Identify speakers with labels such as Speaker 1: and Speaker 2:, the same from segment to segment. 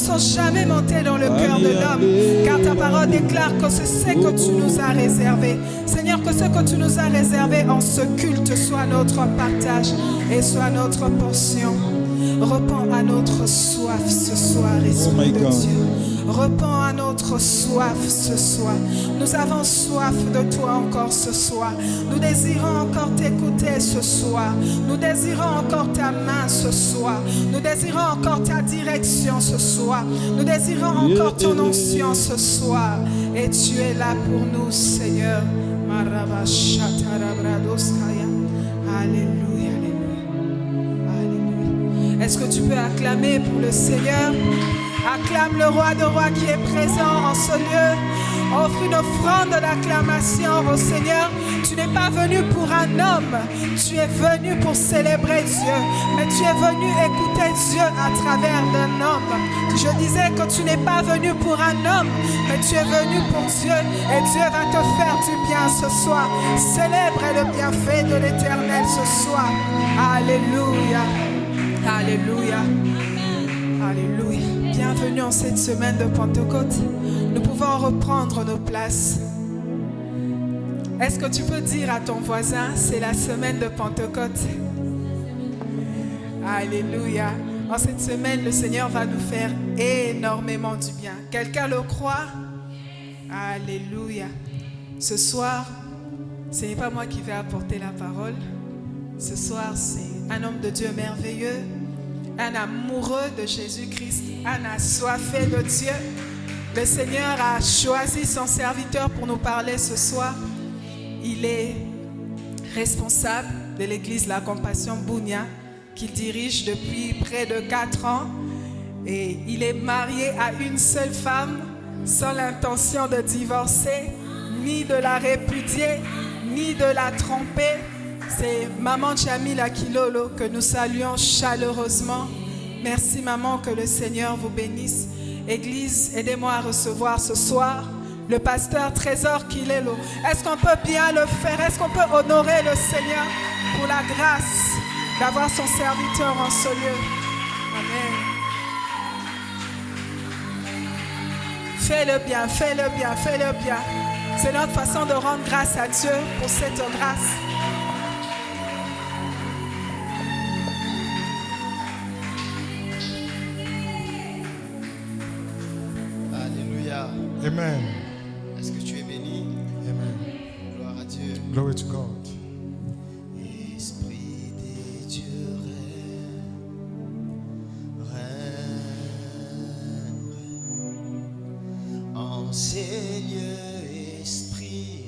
Speaker 1: sont jamais montées dans le cœur de l'homme, car ta parole déclare que c'est ce que tu nous as réservé. Seigneur, que ce que tu nous as réservé en ce culte soit notre partage et soit notre portion. Repends à notre soif ce soir, Esprit de Dieu. Repends à notre soif ce soir. Nous avons soif de toi encore ce soir. Nous désirons encore t'écouter ce soir. Nous désirons encore ta main ce soir. Nous désirons encore ta direction ce soir. Nous désirons encore ton onction ce soir. Et tu es là pour nous, Seigneur. Alléluia. Est-ce que tu peux acclamer pour le Seigneur? Acclame le roi de rois qui est présent en ce lieu. Offre une offrande d'acclamation au Seigneur. Tu n'es pas venu pour un homme, tu es venu pour célébrer Dieu. Mais tu es venu écouter Dieu à travers d'un homme. Je disais que tu n'es pas venu pour un homme, mais tu es venu pour Dieu. Et Dieu va te faire du bien ce soir. Célèbre le bienfait de l'Éternel ce soir. Alléluia. Alléluia. Alléluia. Bienvenue en cette semaine de Pentecôte. Nous pouvons reprendre nos places. Est-ce que tu peux dire à ton voisin, c'est la semaine de Pentecôte? Alléluia. En cette semaine, le Seigneur va nous faire énormément du bien. Quelqu'un le croit? Alléluia. Ce soir, ce n'est pas moi qui vais apporter la parole. Ce soir, c'est un homme de Dieu merveilleux, un amoureux de Jésus-Christ, un assoiffé de Dieu. Le Seigneur a choisi son serviteur pour nous parler ce soir. Il est responsable de l'église La Compassion Bunia, qu'il dirige depuis près de 4 ans. Et il est marié à une seule femme, sans l'intention de divorcer, ni de la répudier, ni de la tromper. C'est maman Jamila Kilolo que nous saluons chaleureusement. Merci maman, que le Seigneur vous bénisse. Église, aidez-moi à recevoir ce soir le pasteur Trésor Kilelo. Est-ce qu'on peut bien le faire? Est-ce qu'on peut honorer le Seigneur pour la grâce d'avoir son serviteur en ce lieu? Amen. Fais-le bien, fais-le bien, fais-le bien. C'est notre façon de rendre grâce à Dieu pour cette grâce.
Speaker 2: Amen.
Speaker 3: Est-ce que tu es béni?
Speaker 2: Amen.
Speaker 3: Gloire à Dieu.
Speaker 2: Glory to God.
Speaker 3: Esprit des dieux règne en ces lieux. Esprit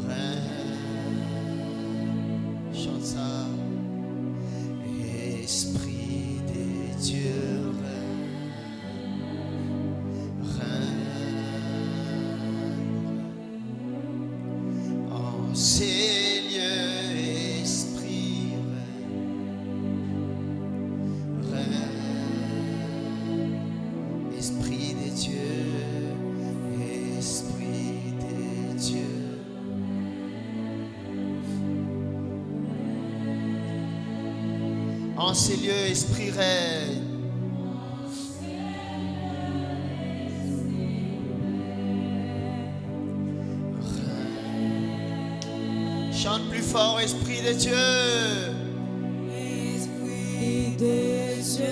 Speaker 3: règne. Chante ça. Esprit des dieux. En ces lieux, Esprit règne. Chante plus fort, Esprit de Dieu.
Speaker 4: Esprit de Dieu.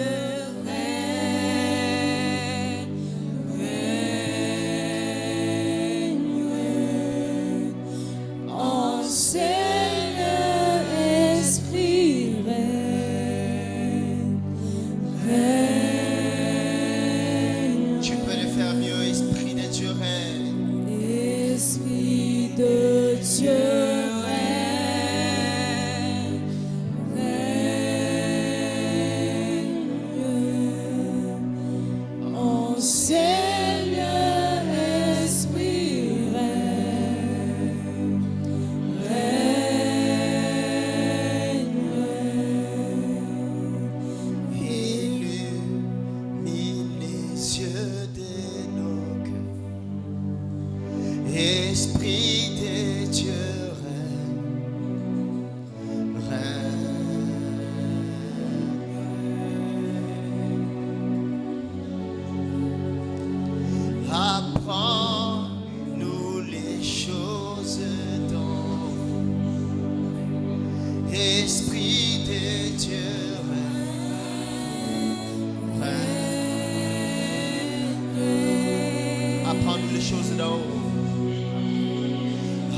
Speaker 3: choses d'en haut.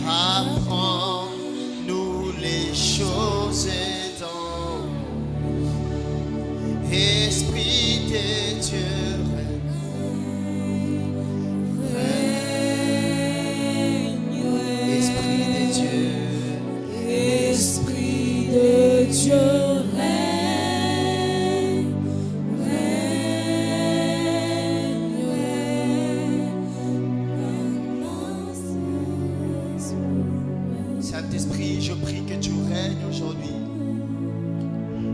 Speaker 3: Apprends-nous les choses d'en haut. Esprit des dieux, Esprit des dieux,
Speaker 4: Esprit de Dieu, règne, règne, règne.
Speaker 3: Saint-Esprit, je prie que tu règnes aujourd'hui.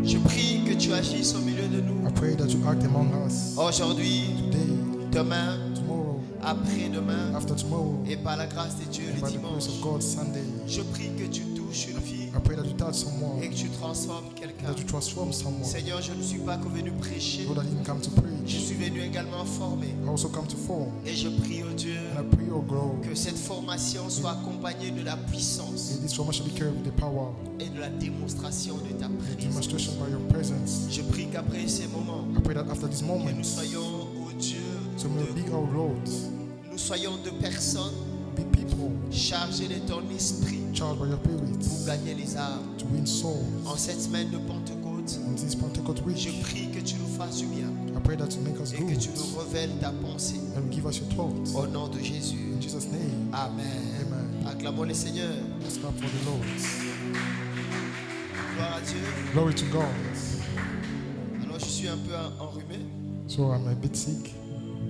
Speaker 3: Je prie que tu agisses au milieu de nous.
Speaker 2: I pray that you act among us
Speaker 3: Aujourd'hui,
Speaker 2: today,
Speaker 3: demain,
Speaker 2: tomorrow,
Speaker 3: après-demain
Speaker 2: after tomorrow,
Speaker 3: et par la grâce de Dieu
Speaker 2: and
Speaker 3: le
Speaker 2: by the grace
Speaker 3: dimanche.
Speaker 2: of God Sunday.
Speaker 3: Je prie que tu touches une vie
Speaker 2: I pray that you touch
Speaker 3: et
Speaker 2: someone,
Speaker 3: que tu transformes quelqu'un.
Speaker 2: that you transform someone.
Speaker 3: Seigneur, je ne suis pas que venu prêcher,
Speaker 2: God, I didn't come to
Speaker 3: je
Speaker 2: preach.
Speaker 3: suis venu également former.
Speaker 2: I also come to form.
Speaker 3: Et je prie au Dieu
Speaker 2: And I pray, oh God,
Speaker 3: que cette formation soit accompagnée de la puissance
Speaker 2: may this formation be carried with the power
Speaker 3: et de la démonstration de ta
Speaker 2: and
Speaker 3: présence.
Speaker 2: demonstration by your presence.
Speaker 3: Je prie qu'après ces moments,
Speaker 2: I pray that after this
Speaker 3: que
Speaker 2: moment,
Speaker 3: nous soyons au Dieu,
Speaker 2: so may we be our Lord,
Speaker 3: nous soyons de personnes
Speaker 2: be people
Speaker 3: chargées de ton esprit
Speaker 2: charged by your
Speaker 3: pour
Speaker 2: spirit
Speaker 3: gagner les âmes.
Speaker 2: to win souls.
Speaker 3: En cette semaine de Pentecôte,
Speaker 2: In this Pentecost
Speaker 3: je
Speaker 2: week,
Speaker 3: prie que tu nous fasses du bien
Speaker 2: I pray that you make us
Speaker 3: et que
Speaker 2: good
Speaker 3: tu nous révèles ta pensée.
Speaker 2: and give us your thoughts.
Speaker 3: Au nom de Jésus.
Speaker 2: In Jesus' name,
Speaker 3: Amen.
Speaker 2: amen.
Speaker 3: Acclamons le Seigneur.
Speaker 2: Let's clap for the Lord.
Speaker 3: Gloire à Dieu.
Speaker 2: Glory to God.
Speaker 3: Alors je suis un peu enrhumé.
Speaker 2: So I'm a bit sick.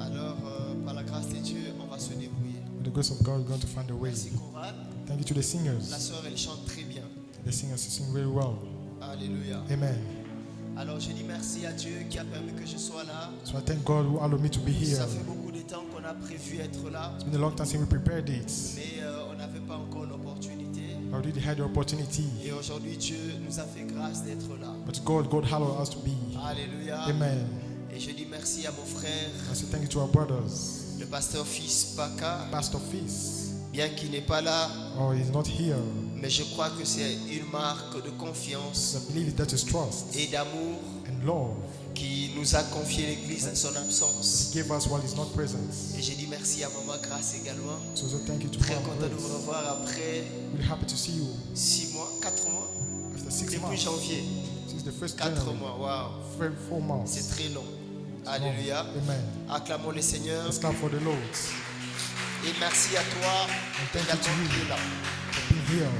Speaker 3: Alors par la grâce de Dieu, on va se débrouiller.
Speaker 2: With the grace of God, we're going to find a way.
Speaker 3: Merci chorale.
Speaker 2: Thank you to the
Speaker 3: La
Speaker 2: singers.
Speaker 3: sœur, elle chante très bien.
Speaker 2: The singers sing very well.
Speaker 3: Alléluia.
Speaker 2: Amen.
Speaker 3: Alors je dis merci à Dieu qui a permis que je sois là.
Speaker 2: So I thank God who allowed me to be here.
Speaker 3: Ça fait beaucoup de temps qu'on a prévu être là,
Speaker 2: It's been a long time since we prepared it.
Speaker 3: mais on n'avait pas encore l'opportunité.
Speaker 2: I already had the opportunity.
Speaker 3: Et aujourd'hui, Dieu nous a fait grâce d'être là.
Speaker 2: But God allowed us to be.
Speaker 3: Alléluia.
Speaker 2: Amen.
Speaker 3: Et je dis merci à mon frère,
Speaker 2: I say thank you to our brothers.
Speaker 3: le pasteur Fils Baka,
Speaker 2: Pastor Fils.
Speaker 3: bien qu'il n'est pas là,
Speaker 2: Oh, he's not here.
Speaker 3: mais je crois que c'est une marque de confiance
Speaker 2: I believe that is trust
Speaker 3: et d'amour
Speaker 2: and love.
Speaker 3: qui nous a confié l'Église en son absence.
Speaker 2: Give us while he's not present.
Speaker 3: Et je dis merci à Maman Grâce également.
Speaker 2: So thank you to
Speaker 3: Très
Speaker 2: Mama
Speaker 3: content de vous
Speaker 2: Grace.
Speaker 3: revoir après
Speaker 2: Really happy to see you
Speaker 3: 6 mois, 4 mois,
Speaker 2: after 6
Speaker 3: depuis
Speaker 2: months.
Speaker 3: janvier.
Speaker 2: Since the first
Speaker 3: 4
Speaker 2: January.
Speaker 3: mois, waouh,
Speaker 2: 4 months.
Speaker 3: c'est très long. Alléluia.
Speaker 2: Amen.
Speaker 3: Acclamons le Seigneur.
Speaker 2: Let's clap for the Lord.
Speaker 3: Et merci à toi
Speaker 2: thank you to
Speaker 3: également
Speaker 2: you.
Speaker 3: qui est là.
Speaker 2: For being here.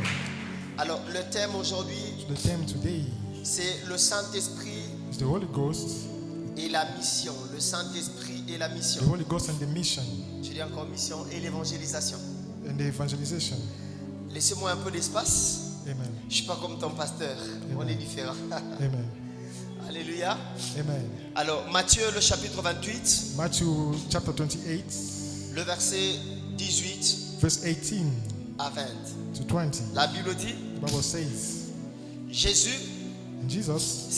Speaker 3: Alors, le thème aujourd'hui,
Speaker 2: The theme today
Speaker 3: c'est le Saint-Esprit
Speaker 2: is the Holy Ghost.
Speaker 3: et la mission. Le Saint-Esprit et la
Speaker 2: The
Speaker 3: mission.
Speaker 2: Holy Ghost and the mission
Speaker 3: Je dis encore mission et l'évangélisation.
Speaker 2: and the evangelization.
Speaker 3: Laissez-moi un peu d'espace.
Speaker 2: Amen.
Speaker 3: Je ne suis pas comme ton pasteur. On est différents.
Speaker 2: Amen.
Speaker 3: Alléluia.
Speaker 2: Amen.
Speaker 3: Alors, Matthieu, le chapitre 28,
Speaker 2: Matthew chapter 28,
Speaker 3: le verset 18
Speaker 2: verse 18
Speaker 3: à 20.
Speaker 2: to 20.
Speaker 3: La Bible dit,
Speaker 2: The Bible says,
Speaker 3: Jésus
Speaker 2: and Jesus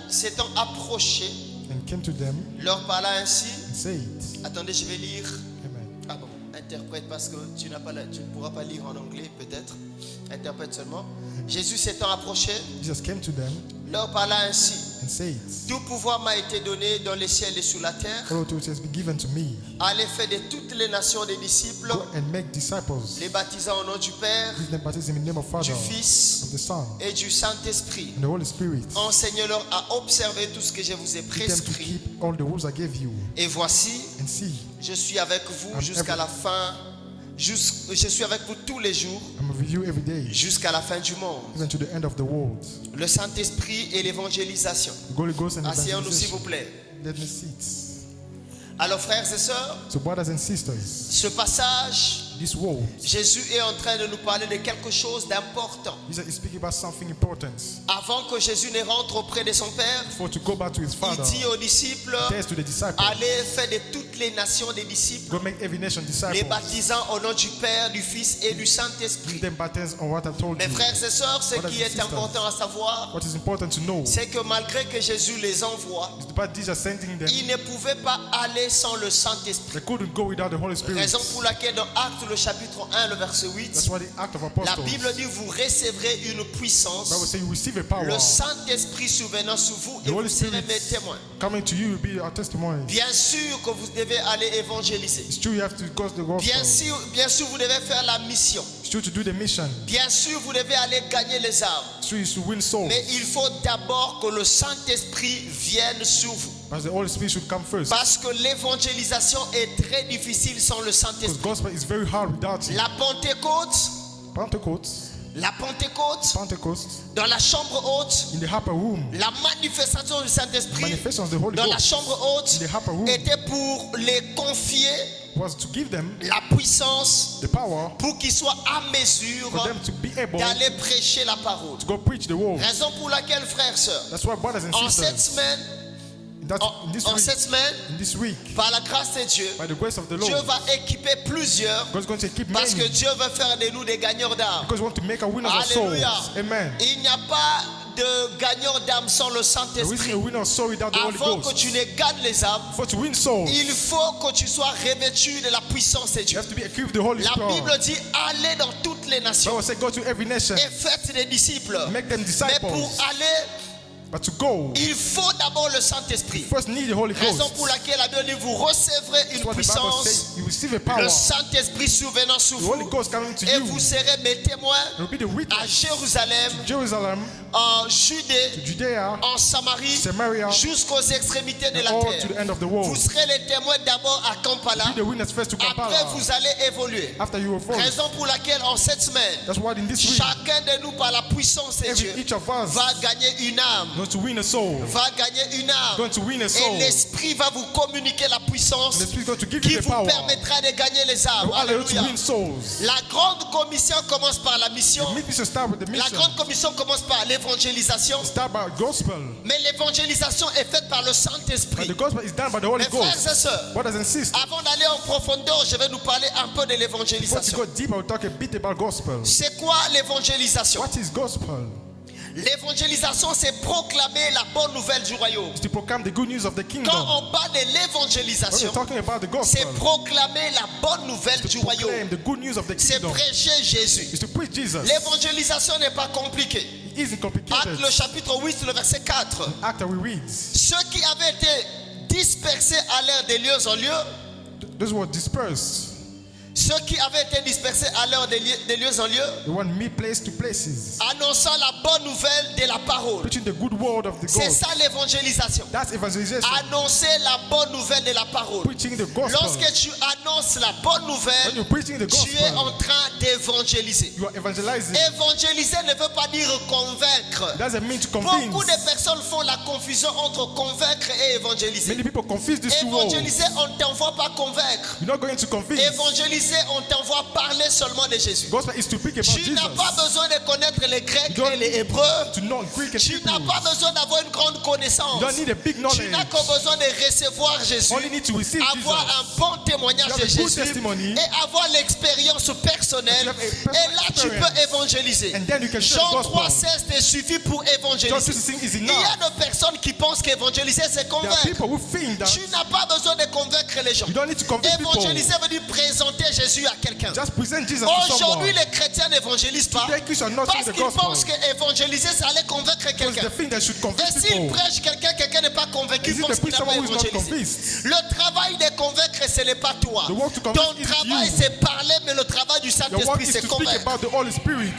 Speaker 3: s'étant approché,
Speaker 2: and came to them
Speaker 3: leur parla ainsi.
Speaker 2: and said,
Speaker 3: Attendez, je vais lire.
Speaker 2: Amen.
Speaker 3: Ah bon, interprète parce que tu ne pourras pas lire en anglais peut-être. Interprète seulement. Jésus s'étant approché,
Speaker 2: Jesus came to them
Speaker 3: leur parla ainsi.
Speaker 2: and said,
Speaker 3: Tout pouvoir m'a été donné dans les ciels et sous la terre.
Speaker 2: all authority has been given to me.
Speaker 3: Allez faire de toutes les nations des disciples,
Speaker 2: Go and make disciples.
Speaker 3: les baptisant au nom du Père,
Speaker 2: Give them baptism in the name of Father,
Speaker 3: du
Speaker 2: of
Speaker 3: Fils
Speaker 2: the Son,
Speaker 3: et du Saint-Esprit.
Speaker 2: and the Holy Spirit.
Speaker 3: Enseignez-leur à observer tout ce que je vous ai
Speaker 2: Teach them to
Speaker 3: prescrit.
Speaker 2: keep all the rules I gave you.
Speaker 3: Et voici,
Speaker 2: And see,
Speaker 3: je suis avec vous
Speaker 2: I'm
Speaker 3: jusqu'à
Speaker 2: every-
Speaker 3: la fin. Je suis avec vous tous les jours
Speaker 2: I'm with you every day,
Speaker 3: jusqu'à la fin du monde.
Speaker 2: even to the end of the world.
Speaker 3: Le Saint-Esprit et l'évangélisation.
Speaker 2: The Holy Ghost and
Speaker 3: Asseyons-nous s'il vous
Speaker 2: evangelization.
Speaker 3: plaît.
Speaker 2: Let me sit.
Speaker 3: Alors frères et sœurs,
Speaker 2: So brothers and sisters,
Speaker 3: ce passage,
Speaker 2: this world,
Speaker 3: Jésus est en train de nous parler de quelque chose d'important.
Speaker 2: Jesus is speaking about something important.
Speaker 3: Avant que Jésus ne rentre auprès de son Père,
Speaker 2: For to go back to his
Speaker 3: il
Speaker 2: Father,
Speaker 3: dit aux disciples,
Speaker 2: says to the disciples,
Speaker 3: allez faire de toutes les nations des disciples,
Speaker 2: go make every nation
Speaker 3: les
Speaker 2: disciples.
Speaker 3: baptisant au nom du Père, du Fils et du
Speaker 2: Give
Speaker 3: Saint-Esprit.
Speaker 2: them baptism on what I told
Speaker 3: Mes
Speaker 2: you.
Speaker 3: frères et sœurs, ce
Speaker 2: Brothers
Speaker 3: qui
Speaker 2: and
Speaker 3: est
Speaker 2: sisters,
Speaker 3: important à savoir,
Speaker 2: What is important to know is
Speaker 3: c'est que malgré que Jésus les envoie,
Speaker 2: that Jesus sending them,
Speaker 3: ils ne pouvaient pas aller sans le
Speaker 2: they
Speaker 3: Saint-Esprit.
Speaker 2: couldn't go without the Holy Spirit.
Speaker 3: Raison pour laquelle dans Actes le chapitre 1, le verset 8,
Speaker 2: That's why the act of
Speaker 3: la
Speaker 2: apostles.
Speaker 3: Bible dit vous recevrez une puissance,
Speaker 2: Bible say you receive a power.
Speaker 3: le Saint-Esprit survenant sur vous
Speaker 2: The
Speaker 3: et vous
Speaker 2: Holy
Speaker 3: serez
Speaker 2: Spirit
Speaker 3: mes témoins.
Speaker 2: coming to you will be our testimony.
Speaker 3: Bien sûr que vous devez aller évangéliser.
Speaker 2: It's true you have to go to the gospel.
Speaker 3: Bien sûr, vous devez faire la mission.
Speaker 2: It's true to do the mission.
Speaker 3: Bien sûr, vous devez aller gagner les âmes.
Speaker 2: It's true you should win souls.
Speaker 3: Mais il faut d'abord que le Saint-Esprit vienne sur vous.
Speaker 2: But the Holy Spirit should come first.
Speaker 3: Parce que l'évangélisation est très difficile sans le
Speaker 2: Because
Speaker 3: Saint-Esprit.
Speaker 2: gospel is very hard without you.
Speaker 3: La Pentecôte,
Speaker 2: Pentecost,
Speaker 3: dans la chambre haute,
Speaker 2: in the upper room,
Speaker 3: la manifestation du Saint-Esprit
Speaker 2: manifestation of the Holy
Speaker 3: dans la
Speaker 2: Ghost
Speaker 3: chambre haute
Speaker 2: in the upper room
Speaker 3: était pour les confier
Speaker 2: was to give them
Speaker 3: la puissance
Speaker 2: the power
Speaker 3: pour qu'ils soient à mesure
Speaker 2: for them to be able
Speaker 3: d'aller prêcher la parole.
Speaker 2: to go preach the word.
Speaker 3: Raison pour laquelle, frères et sœurs,
Speaker 2: That's why, brothers and
Speaker 3: en cette
Speaker 2: sisters,
Speaker 3: semaine, en cette semaine,
Speaker 2: in this week,
Speaker 3: par la grâce de Dieu,
Speaker 2: by the grace of the
Speaker 3: Dieu
Speaker 2: Lord,
Speaker 3: va équiper plusieurs
Speaker 2: God's going to keep
Speaker 3: parce que
Speaker 2: many
Speaker 3: Dieu veut faire de nous des gagnants d'âme.
Speaker 2: because we want to make a winner of souls.
Speaker 3: Alléluia.
Speaker 2: Amen.
Speaker 3: Il n'y a pas de gagnant d'âme sans le
Speaker 2: There isn't
Speaker 3: Saint-Esprit.
Speaker 2: a winner of soul without the Holy
Speaker 3: Avant que
Speaker 2: Ghost.
Speaker 3: tu ne gagnes les âmes,
Speaker 2: For to win souls,
Speaker 3: il faut que tu sois revêtu de la puissance de
Speaker 2: you
Speaker 3: Dieu.
Speaker 2: have to be equipped with the Holy
Speaker 3: La
Speaker 2: Spirit.
Speaker 3: Bible dit allez dans toutes les nations
Speaker 2: Bible says go to every nation,
Speaker 3: et faites des disciples.
Speaker 2: make them
Speaker 3: Mais pour
Speaker 2: disciples.
Speaker 3: aller,
Speaker 2: But to go,
Speaker 3: il faut d'abord le Saint-Esprit.
Speaker 2: first need the Holy
Speaker 3: Raison
Speaker 2: Ghost.
Speaker 3: pour laquelle la Bible dit vous recevrez une
Speaker 2: That's what the Bible
Speaker 3: puissance,
Speaker 2: says. You receive a power.
Speaker 3: le Saint-Esprit survenant sur
Speaker 2: The Holy
Speaker 3: vous,
Speaker 2: Ghost coming to
Speaker 3: et
Speaker 2: you.
Speaker 3: vous serez mes témoins
Speaker 2: You'll be the
Speaker 3: à
Speaker 2: witness.
Speaker 3: Jérusalem,
Speaker 2: Jerusalem,
Speaker 3: en Judée,
Speaker 2: Judea,
Speaker 3: en Samarie,
Speaker 2: Samaria,
Speaker 3: jusqu'aux extrémités de
Speaker 2: and
Speaker 3: la
Speaker 2: all to
Speaker 3: terre.
Speaker 2: the end of the
Speaker 3: Vous
Speaker 2: world.
Speaker 3: serez les témoins d'abord à Kampala.
Speaker 2: Be the witness first to
Speaker 3: Après,
Speaker 2: Kampala.
Speaker 3: vous allez évoluer.
Speaker 2: After you evolve.
Speaker 3: Raison pour laquelle en cette semaine,
Speaker 2: That's why in this week,
Speaker 3: chacun de nous, par la puissance de Dieu,
Speaker 2: each of us
Speaker 3: va gagner une âme.
Speaker 2: going to win a soul.
Speaker 3: Va gagner une âme.
Speaker 2: Going to win a
Speaker 3: Et
Speaker 2: soul.
Speaker 3: l'Esprit va vous communiquer la puissance
Speaker 2: And the Spirit is going to give
Speaker 3: qui
Speaker 2: you the
Speaker 3: vous
Speaker 2: power.
Speaker 3: permettra de gagner les âmes.
Speaker 2: You are able to
Speaker 3: Alléluia.
Speaker 2: win souls.
Speaker 3: La grande commission commence par la mission.
Speaker 2: The mission start with the
Speaker 3: La
Speaker 2: mission.
Speaker 3: grande commission commence par l'évangélisation.
Speaker 2: Start by gospel.
Speaker 3: Mais l'évangélisation est faite par le
Speaker 2: But
Speaker 3: Saint-Esprit.
Speaker 2: the gospel is done by the Holy
Speaker 3: Mes frères
Speaker 2: Ghost.
Speaker 3: et sœurs,
Speaker 2: Brothers and sisters,
Speaker 3: avant d'aller en profondeur, je vais nous parler un peu de
Speaker 2: before to
Speaker 3: l'évangélisation.
Speaker 2: go deep, I will talk a bit about gospel.
Speaker 3: C'est quoi l'évangélisation?
Speaker 2: What is gospel?
Speaker 3: L'évangélisation, c'est proclamer la bonne nouvelle du royaume.
Speaker 2: It's to proclaim the good news of the
Speaker 3: Quand
Speaker 2: kingdom.
Speaker 3: on parle de
Speaker 2: When
Speaker 3: l'évangélisation,
Speaker 2: we're talking about the
Speaker 3: c'est
Speaker 2: gospel,
Speaker 3: proclamer la bonne nouvelle
Speaker 2: it's
Speaker 3: du
Speaker 2: to proclaim
Speaker 3: royaume.
Speaker 2: the good news of the
Speaker 3: C'est
Speaker 2: kingdom.
Speaker 3: prêcher Jésus.
Speaker 2: It's to preach Jesus.
Speaker 3: L'évangélisation n'est pas compliquée.
Speaker 2: It isn't
Speaker 3: Acte
Speaker 2: complicated.
Speaker 3: le chapitre 8, le verset 4.
Speaker 2: After we read,
Speaker 3: Ceux qui avaient été dispersés allèrent de lieu en lieu.
Speaker 2: those were dispersed.
Speaker 3: Ceux qui avaient été dispersés allèrent de lieu en lieu,
Speaker 2: They went me place to places,
Speaker 3: annonçant la bonne nouvelle de la parole.
Speaker 2: preaching the good word of the
Speaker 3: C'est
Speaker 2: God.
Speaker 3: ça l'évangélisation.
Speaker 2: That's evangelization.
Speaker 3: Annoncer la bonne nouvelle de la parole.
Speaker 2: Preaching the gospel.
Speaker 3: Lorsque tu annonces la bonne
Speaker 2: When
Speaker 3: nouvelle,
Speaker 2: you're preaching the
Speaker 3: tu es en
Speaker 2: gospel,
Speaker 3: train d'évangéliser.
Speaker 2: you are evangelizing.
Speaker 3: Évangéliser ne veut pas dire convaincre.
Speaker 2: It doesn't mean to
Speaker 3: Beaucoup
Speaker 2: convince.
Speaker 3: de personnes font la confusion entre convaincre et évangéliser.
Speaker 2: Many people confuse these two words.
Speaker 3: Évangéliser, on ne t'envoie pas convaincre.
Speaker 2: You're not going to convince.
Speaker 3: Évangéliser, on t'envoie parler seulement de Jésus.
Speaker 2: Gospel is to speak about
Speaker 3: Tu n'as pas
Speaker 2: Jesus.
Speaker 3: besoin de connaître les Grecs
Speaker 2: You don't
Speaker 3: et les Hébreux.
Speaker 2: To know Greek and
Speaker 3: Tu n'as
Speaker 2: Hebrew.
Speaker 3: pas besoin d'avoir une grande connaissance.
Speaker 2: You don't need a big
Speaker 3: Tu
Speaker 2: knowledge.
Speaker 3: n'as que besoin de recevoir Jésus,
Speaker 2: Only need to receive
Speaker 3: avoir
Speaker 2: Jesus.
Speaker 3: un bon témoignage
Speaker 2: You have
Speaker 3: de
Speaker 2: a good
Speaker 3: Jésus
Speaker 2: testimony.
Speaker 3: et avoir l'expérience personnelle.
Speaker 2: You have a
Speaker 3: Et
Speaker 2: personal
Speaker 3: là, tu
Speaker 2: experience.
Speaker 3: peux évangéliser.
Speaker 2: And then you can share the
Speaker 3: Jean
Speaker 2: gospel.
Speaker 3: 3,16 te suffit pour
Speaker 2: John
Speaker 3: évangéliser.
Speaker 2: 3:16 is
Speaker 3: Il y a
Speaker 2: enough.
Speaker 3: des personnes qui pensent qu'évangéliser, c'est
Speaker 2: There are
Speaker 3: convaincre.
Speaker 2: people who think that
Speaker 3: Tu n'as pas besoin de convaincre les gens.
Speaker 2: you don't need to convince people.
Speaker 3: Évangéliser veut dire présenter Jésus à quelqu'un.
Speaker 2: Just present Jesus to someone.
Speaker 3: Aujourd'hui, les chrétiens n'évangélisent pas
Speaker 2: Today, Christians are not
Speaker 3: parce
Speaker 2: saying the
Speaker 3: qu'ils
Speaker 2: gospel.
Speaker 3: pensent qu'évangéliser, ça allait convaincre
Speaker 2: Because
Speaker 3: quelqu'un.
Speaker 2: they think they should
Speaker 3: Et
Speaker 2: convince
Speaker 3: s'il
Speaker 2: people.
Speaker 3: prêche quelqu'un n'est pas convaincu,
Speaker 2: Is
Speaker 3: il
Speaker 2: it
Speaker 3: pense
Speaker 2: the
Speaker 3: qu'il
Speaker 2: preach
Speaker 3: n'a pas
Speaker 2: someone who is not
Speaker 3: évangélisé.
Speaker 2: convinced?
Speaker 3: Le travail de convaincre, ce n'est pas toi.
Speaker 2: The work to
Speaker 3: Ton
Speaker 2: convince is
Speaker 3: travail,
Speaker 2: you.
Speaker 3: c'est parler, mais le travail du
Speaker 2: Your work
Speaker 3: Saint-Esprit,
Speaker 2: is
Speaker 3: c'est
Speaker 2: to speak
Speaker 3: convaincre.
Speaker 2: about the Holy Spirit.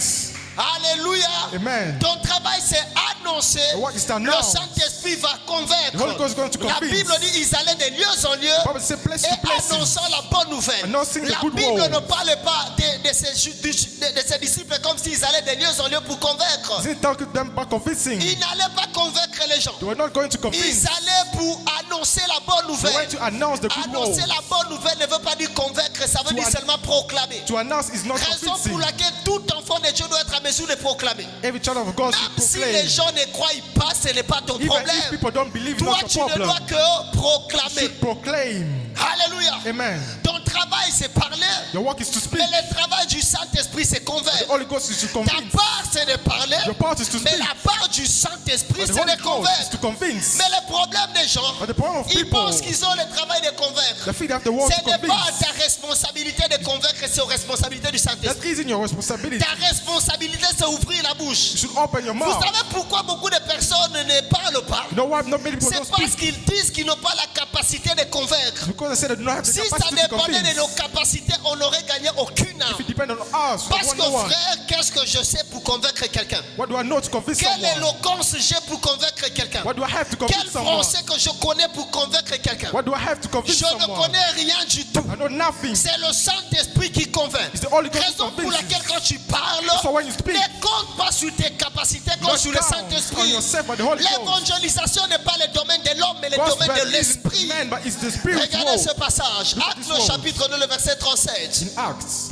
Speaker 3: Alléluia.
Speaker 2: Amen.
Speaker 3: Ton travail, c'est annoncer.
Speaker 2: The work is to
Speaker 3: Le
Speaker 2: announce.
Speaker 3: Saint-Esprit va
Speaker 2: The Holy
Speaker 3: convaincre.
Speaker 2: Ghost is going to
Speaker 3: La
Speaker 2: convince.
Speaker 3: Bible dit ils allaient de lieu en lieu
Speaker 2: Bible says place
Speaker 3: et
Speaker 2: to places.
Speaker 3: annonçant la bonne nouvelle.
Speaker 2: Announcing the
Speaker 3: La
Speaker 2: good
Speaker 3: Bible
Speaker 2: word.
Speaker 3: ne parle pas de ses disciples comme s'ils allaient de lieu en lieu pour convaincre.
Speaker 2: Is it talking to them about convincing?
Speaker 3: Ils n'allaient pas convaincre les gens.
Speaker 2: They were not going to convince.
Speaker 3: Ils allaient pour annoncer la bonne
Speaker 2: They
Speaker 3: nouvelle.
Speaker 2: went to announce the good word.
Speaker 3: Annoncer la bonne nouvelle ne veut pas dire convaincre, ça veut dire seulement proclamer.
Speaker 2: To announce is not
Speaker 3: Raison
Speaker 2: convincing.
Speaker 3: pour laquelle tout enfant de Dieu doit être à mesure de proclamer.
Speaker 2: Every child of God should
Speaker 3: Même si
Speaker 2: proclaim.
Speaker 3: les gens ne croient pas, ce n'est pas ton
Speaker 2: Even if
Speaker 3: problème.
Speaker 2: people don't believe, it's
Speaker 3: Toi,
Speaker 2: not
Speaker 3: tu
Speaker 2: your
Speaker 3: ne
Speaker 2: problem.
Speaker 3: dois que
Speaker 2: You
Speaker 3: proclamer.
Speaker 2: should proclaim.
Speaker 3: Alléluia.
Speaker 2: Amen.
Speaker 3: Ton travail, c'est parler.
Speaker 2: Your work is to speak.
Speaker 3: Mais le travail du Saint-Esprit, c'est
Speaker 2: The
Speaker 3: convaincre.
Speaker 2: Holy Ghost is to
Speaker 3: Ta
Speaker 2: convince.
Speaker 3: part, c'est de parler.
Speaker 2: Your part is to
Speaker 3: Mais
Speaker 2: speak.
Speaker 3: la part du Saint-Esprit,
Speaker 2: But the
Speaker 3: c'est
Speaker 2: Holy
Speaker 3: de
Speaker 2: Ghost is to
Speaker 3: convaincre.
Speaker 2: convince.
Speaker 3: Mais le problème des gens,
Speaker 2: But the problem of
Speaker 3: ils
Speaker 2: people,
Speaker 3: pensent qu'ils ont le travail de convaincre.
Speaker 2: they feel they have the work
Speaker 3: Ce
Speaker 2: to
Speaker 3: n'est pas
Speaker 2: convince.
Speaker 3: ta responsabilité de convaincre, c'est aux responsabilités du
Speaker 2: That
Speaker 3: Saint-Esprit.
Speaker 2: isn't your responsibility.
Speaker 3: Ta responsabilité, c'est ouvrir la bouche.
Speaker 2: You should open your
Speaker 3: Vous
Speaker 2: mouth.
Speaker 3: savez pourquoi beaucoup de personnes ne parlent pas?
Speaker 2: You know why not many people
Speaker 3: C'est
Speaker 2: don't
Speaker 3: parce
Speaker 2: speak?
Speaker 3: qu'ils disent qu'ils n'ont pas la capacité de convaincre.
Speaker 2: Because they say they do not have the
Speaker 3: Si ça
Speaker 2: capacity to
Speaker 3: dépendait de
Speaker 2: convince.
Speaker 3: nos capacités, on n'aurait gagné aucune âme.
Speaker 2: If it depends on us,
Speaker 3: Parce que
Speaker 2: no one.
Speaker 3: frère, qu'est-ce que je sais pour convaincre quelqu'un?
Speaker 2: What do I know to convince
Speaker 3: Quelle
Speaker 2: someone?
Speaker 3: éloquence j'ai pour convaincre quelqu'un?
Speaker 2: What do I have to
Speaker 3: Quel
Speaker 2: convince someone?
Speaker 3: français que je connais pour convaincre quelqu'un?
Speaker 2: What do I have to convince
Speaker 3: Je ne
Speaker 2: someone?
Speaker 3: connais rien du tout.
Speaker 2: I know nothing.
Speaker 3: C'est le Saint-Esprit qui convainc.
Speaker 2: It's the Holy Ghost
Speaker 3: Raison
Speaker 2: who
Speaker 3: pour
Speaker 2: convinces.
Speaker 3: laquelle quand tu parles,
Speaker 2: So when you speak,
Speaker 3: ne compte pas sur tes capacités comme
Speaker 2: not
Speaker 3: sur le
Speaker 2: count on
Speaker 3: Saint-Esprit.
Speaker 2: yourself but the Holy Ghost.
Speaker 3: L'évangélisation n'est pas le domaine de l'homme, mais le
Speaker 2: God's
Speaker 3: domaine de
Speaker 2: breath
Speaker 3: l'Esprit.
Speaker 2: isn't man, but it's the Spirit
Speaker 3: Regardez ce
Speaker 2: world.
Speaker 3: passage.
Speaker 2: Look at
Speaker 3: Actes
Speaker 2: this
Speaker 3: le
Speaker 2: world.
Speaker 3: chapitre 2, le verset 37.
Speaker 2: In Acts,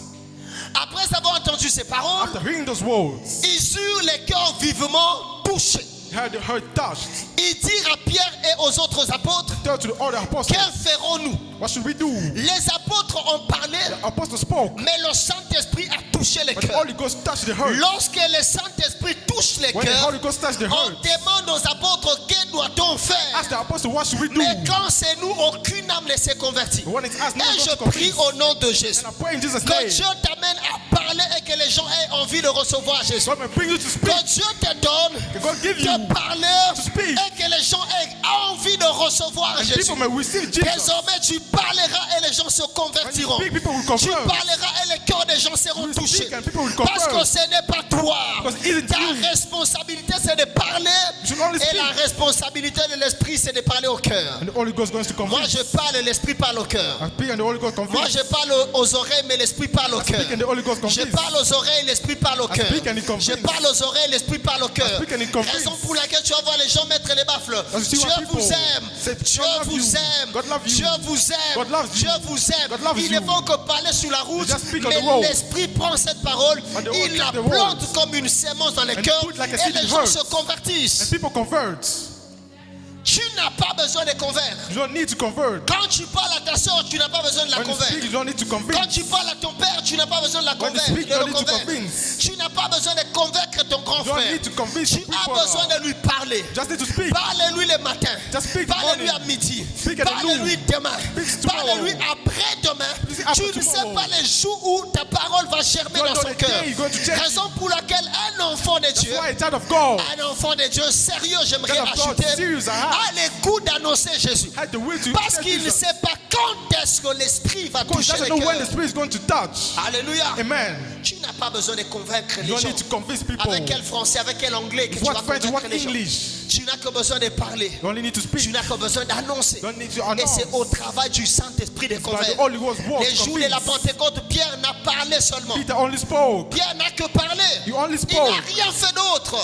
Speaker 3: Après avoir entendu ces paroles,
Speaker 2: after hearing those words,
Speaker 3: ils eurent les cœurs vivement touchés.
Speaker 2: he had the heart touched.
Speaker 3: Ils dirent à Pierre et aux autres apôtres,
Speaker 2: Tell to the other apostles,
Speaker 3: que ferons-nous?
Speaker 2: what should we do?
Speaker 3: Les apôtres ont parlé,
Speaker 2: The apostles spoke,
Speaker 3: mais le Saint-Esprit a touché les
Speaker 2: but the
Speaker 3: cœurs.
Speaker 2: Holy Ghost touched the heart.
Speaker 3: Lorsque le Saint-Esprit touche les
Speaker 2: When the
Speaker 3: cœurs,
Speaker 2: Holy Ghost touched the
Speaker 3: on
Speaker 2: heart,
Speaker 3: demande aux apôtres, que doit-on faire?
Speaker 2: ask the apostles, what should we do?
Speaker 3: Mais quand c'est nous, aucune âme ne s'est convertie.
Speaker 2: But when it's asked, no
Speaker 3: Et
Speaker 2: one
Speaker 3: je
Speaker 2: goes to
Speaker 3: prie
Speaker 2: convince.
Speaker 3: au nom de Jésus.
Speaker 2: And I pray in Jesus'
Speaker 3: Que
Speaker 2: name,
Speaker 3: Dieu t'amène à parler et que les gens aient envie de recevoir Jésus.
Speaker 2: God may bring you to speak.
Speaker 3: Que Dieu te donne
Speaker 2: Que God give you
Speaker 3: de parler
Speaker 2: to speak.
Speaker 3: et que les gens aient envie de recevoir
Speaker 2: And
Speaker 3: Jésus.
Speaker 2: people may receive Jesus.
Speaker 3: Désormais, tu parleras et les gens se convertiront.
Speaker 2: When you speak, people will
Speaker 3: Tu
Speaker 2: convert.
Speaker 3: parleras et les cœurs des gens seront
Speaker 2: You will
Speaker 3: touchés.
Speaker 2: speak and people will
Speaker 3: Parce que
Speaker 2: convert.
Speaker 3: ce n'est pas toi.
Speaker 2: Because it isn't
Speaker 3: Ta
Speaker 2: you.
Speaker 3: responsabilité, c'est de parler.
Speaker 2: You should only
Speaker 3: Et
Speaker 2: speak.
Speaker 3: la responsabilité de l'esprit, c'est de parler au cœur.
Speaker 2: And the Holy Ghost goes to
Speaker 3: Moi,
Speaker 2: convince.
Speaker 3: je parle et l'esprit parle au cœur.
Speaker 2: I speak and the Holy Ghost
Speaker 3: Moi,
Speaker 2: convince.
Speaker 3: je parle aux oreilles, mais l'esprit parle au cœur.
Speaker 2: Speak and the Holy Ghost
Speaker 3: Je
Speaker 2: convince.
Speaker 3: parle aux oreilles, l'esprit parle au cœur.
Speaker 2: speak and he convince.
Speaker 3: Je parle aux oreilles, l'esprit parle au cœur.
Speaker 2: speak and he convince.
Speaker 3: Raison pour laquelle tu vas voir les gens mettre les baffles.
Speaker 2: you see
Speaker 3: Dieu
Speaker 2: what people
Speaker 3: vous aime.
Speaker 2: say,
Speaker 3: Dieu
Speaker 2: God love
Speaker 3: vous
Speaker 2: you.
Speaker 3: aime.
Speaker 2: God love you.
Speaker 3: Dieu vous aime.
Speaker 2: God loves you.
Speaker 3: Dieu vous aime.
Speaker 2: God loves
Speaker 3: Ils ne
Speaker 2: you.
Speaker 3: font que parler sur la route.
Speaker 2: just speak on
Speaker 3: Mais
Speaker 2: the road.
Speaker 3: l'esprit prend cette parole,
Speaker 2: And the
Speaker 3: il
Speaker 2: Holy
Speaker 3: la
Speaker 2: takes the
Speaker 3: plante
Speaker 2: words.
Speaker 3: comme une sémence dans les
Speaker 2: And
Speaker 3: cœurs
Speaker 2: put like a
Speaker 3: et
Speaker 2: seed
Speaker 3: les
Speaker 2: in
Speaker 3: gens
Speaker 2: hearts.
Speaker 3: se convertissent.
Speaker 2: And people convert.
Speaker 3: Tu n'as pas besoin de convaincre.
Speaker 2: You don't need to convert.
Speaker 3: Quand tu parles à ta soeur, tu n'as pas besoin de la
Speaker 2: When you speak,
Speaker 3: convaincre.
Speaker 2: you don't need to
Speaker 3: Quand
Speaker 2: convince.
Speaker 3: tu parles à ton père, tu n'as pas besoin de la
Speaker 2: When you
Speaker 3: convaincre.
Speaker 2: speak,
Speaker 3: de
Speaker 2: you
Speaker 3: le
Speaker 2: don't need to
Speaker 3: convaincre.
Speaker 2: convince.
Speaker 3: Tu n'as pas besoin de convaincre ton grand
Speaker 2: You don't
Speaker 3: frère.
Speaker 2: need to convince
Speaker 3: Tu
Speaker 2: people.
Speaker 3: as besoin de lui parler.
Speaker 2: Just need to speak.
Speaker 3: Parle-lui le matin.
Speaker 2: Just speak
Speaker 3: Parle-lui
Speaker 2: morning.
Speaker 3: à midi.
Speaker 2: Speak at
Speaker 3: Parle-lui
Speaker 2: noon.
Speaker 3: demain.
Speaker 2: Speak tomorrow.
Speaker 3: Parle-lui après-demain.
Speaker 2: Speak after
Speaker 3: Tu ne sais
Speaker 2: tomorrow.
Speaker 3: pas les jours où ta parole va germer
Speaker 2: You
Speaker 3: dans
Speaker 2: don't
Speaker 3: son
Speaker 2: know the
Speaker 3: cœur.
Speaker 2: day you're going to change.
Speaker 3: Raison pour laquelle un enfant de
Speaker 2: That's
Speaker 3: Dieu,
Speaker 2: why a child of God
Speaker 3: un enfant de Dieu sérieux, j'aimerais
Speaker 2: Child of God,
Speaker 3: ajouter,
Speaker 2: serious,
Speaker 3: a le goût d'annoncer Jésus.
Speaker 2: had the will to
Speaker 3: Parce
Speaker 2: accept
Speaker 3: qu'il ne
Speaker 2: Jesus.
Speaker 3: sait pas quand est-ce que l'esprit va
Speaker 2: Because he
Speaker 3: toucher
Speaker 2: doesn't
Speaker 3: le
Speaker 2: know when the
Speaker 3: cœur.
Speaker 2: Spirit is going to touch.
Speaker 3: Alléluia.
Speaker 2: Amen.
Speaker 3: Tu n'as pas besoin de convaincre
Speaker 2: You
Speaker 3: les
Speaker 2: don't
Speaker 3: gens.
Speaker 2: need to convince people.
Speaker 3: Avec quel français, avec quel anglais que tu vas
Speaker 2: What French,
Speaker 3: convaincre
Speaker 2: what
Speaker 3: les gens.
Speaker 2: English.
Speaker 3: Tu n'as que besoin de parler.
Speaker 2: You only need to
Speaker 3: Tu
Speaker 2: speak.
Speaker 3: n'as que besoin d'annoncer.
Speaker 2: You don't need to
Speaker 3: Et
Speaker 2: announce.
Speaker 3: c'est au travail du Saint-Esprit de
Speaker 2: By the
Speaker 3: convaincre.
Speaker 2: Holy Ghost work
Speaker 3: Les jours de la
Speaker 2: convince.
Speaker 3: Pentecôte, Pierre n'a parlé seulement.
Speaker 2: Peter only spoke.
Speaker 3: Pierre n'a que parlé.
Speaker 2: You only
Speaker 3: Il
Speaker 2: spoke.
Speaker 3: n'a rien fait d'autre.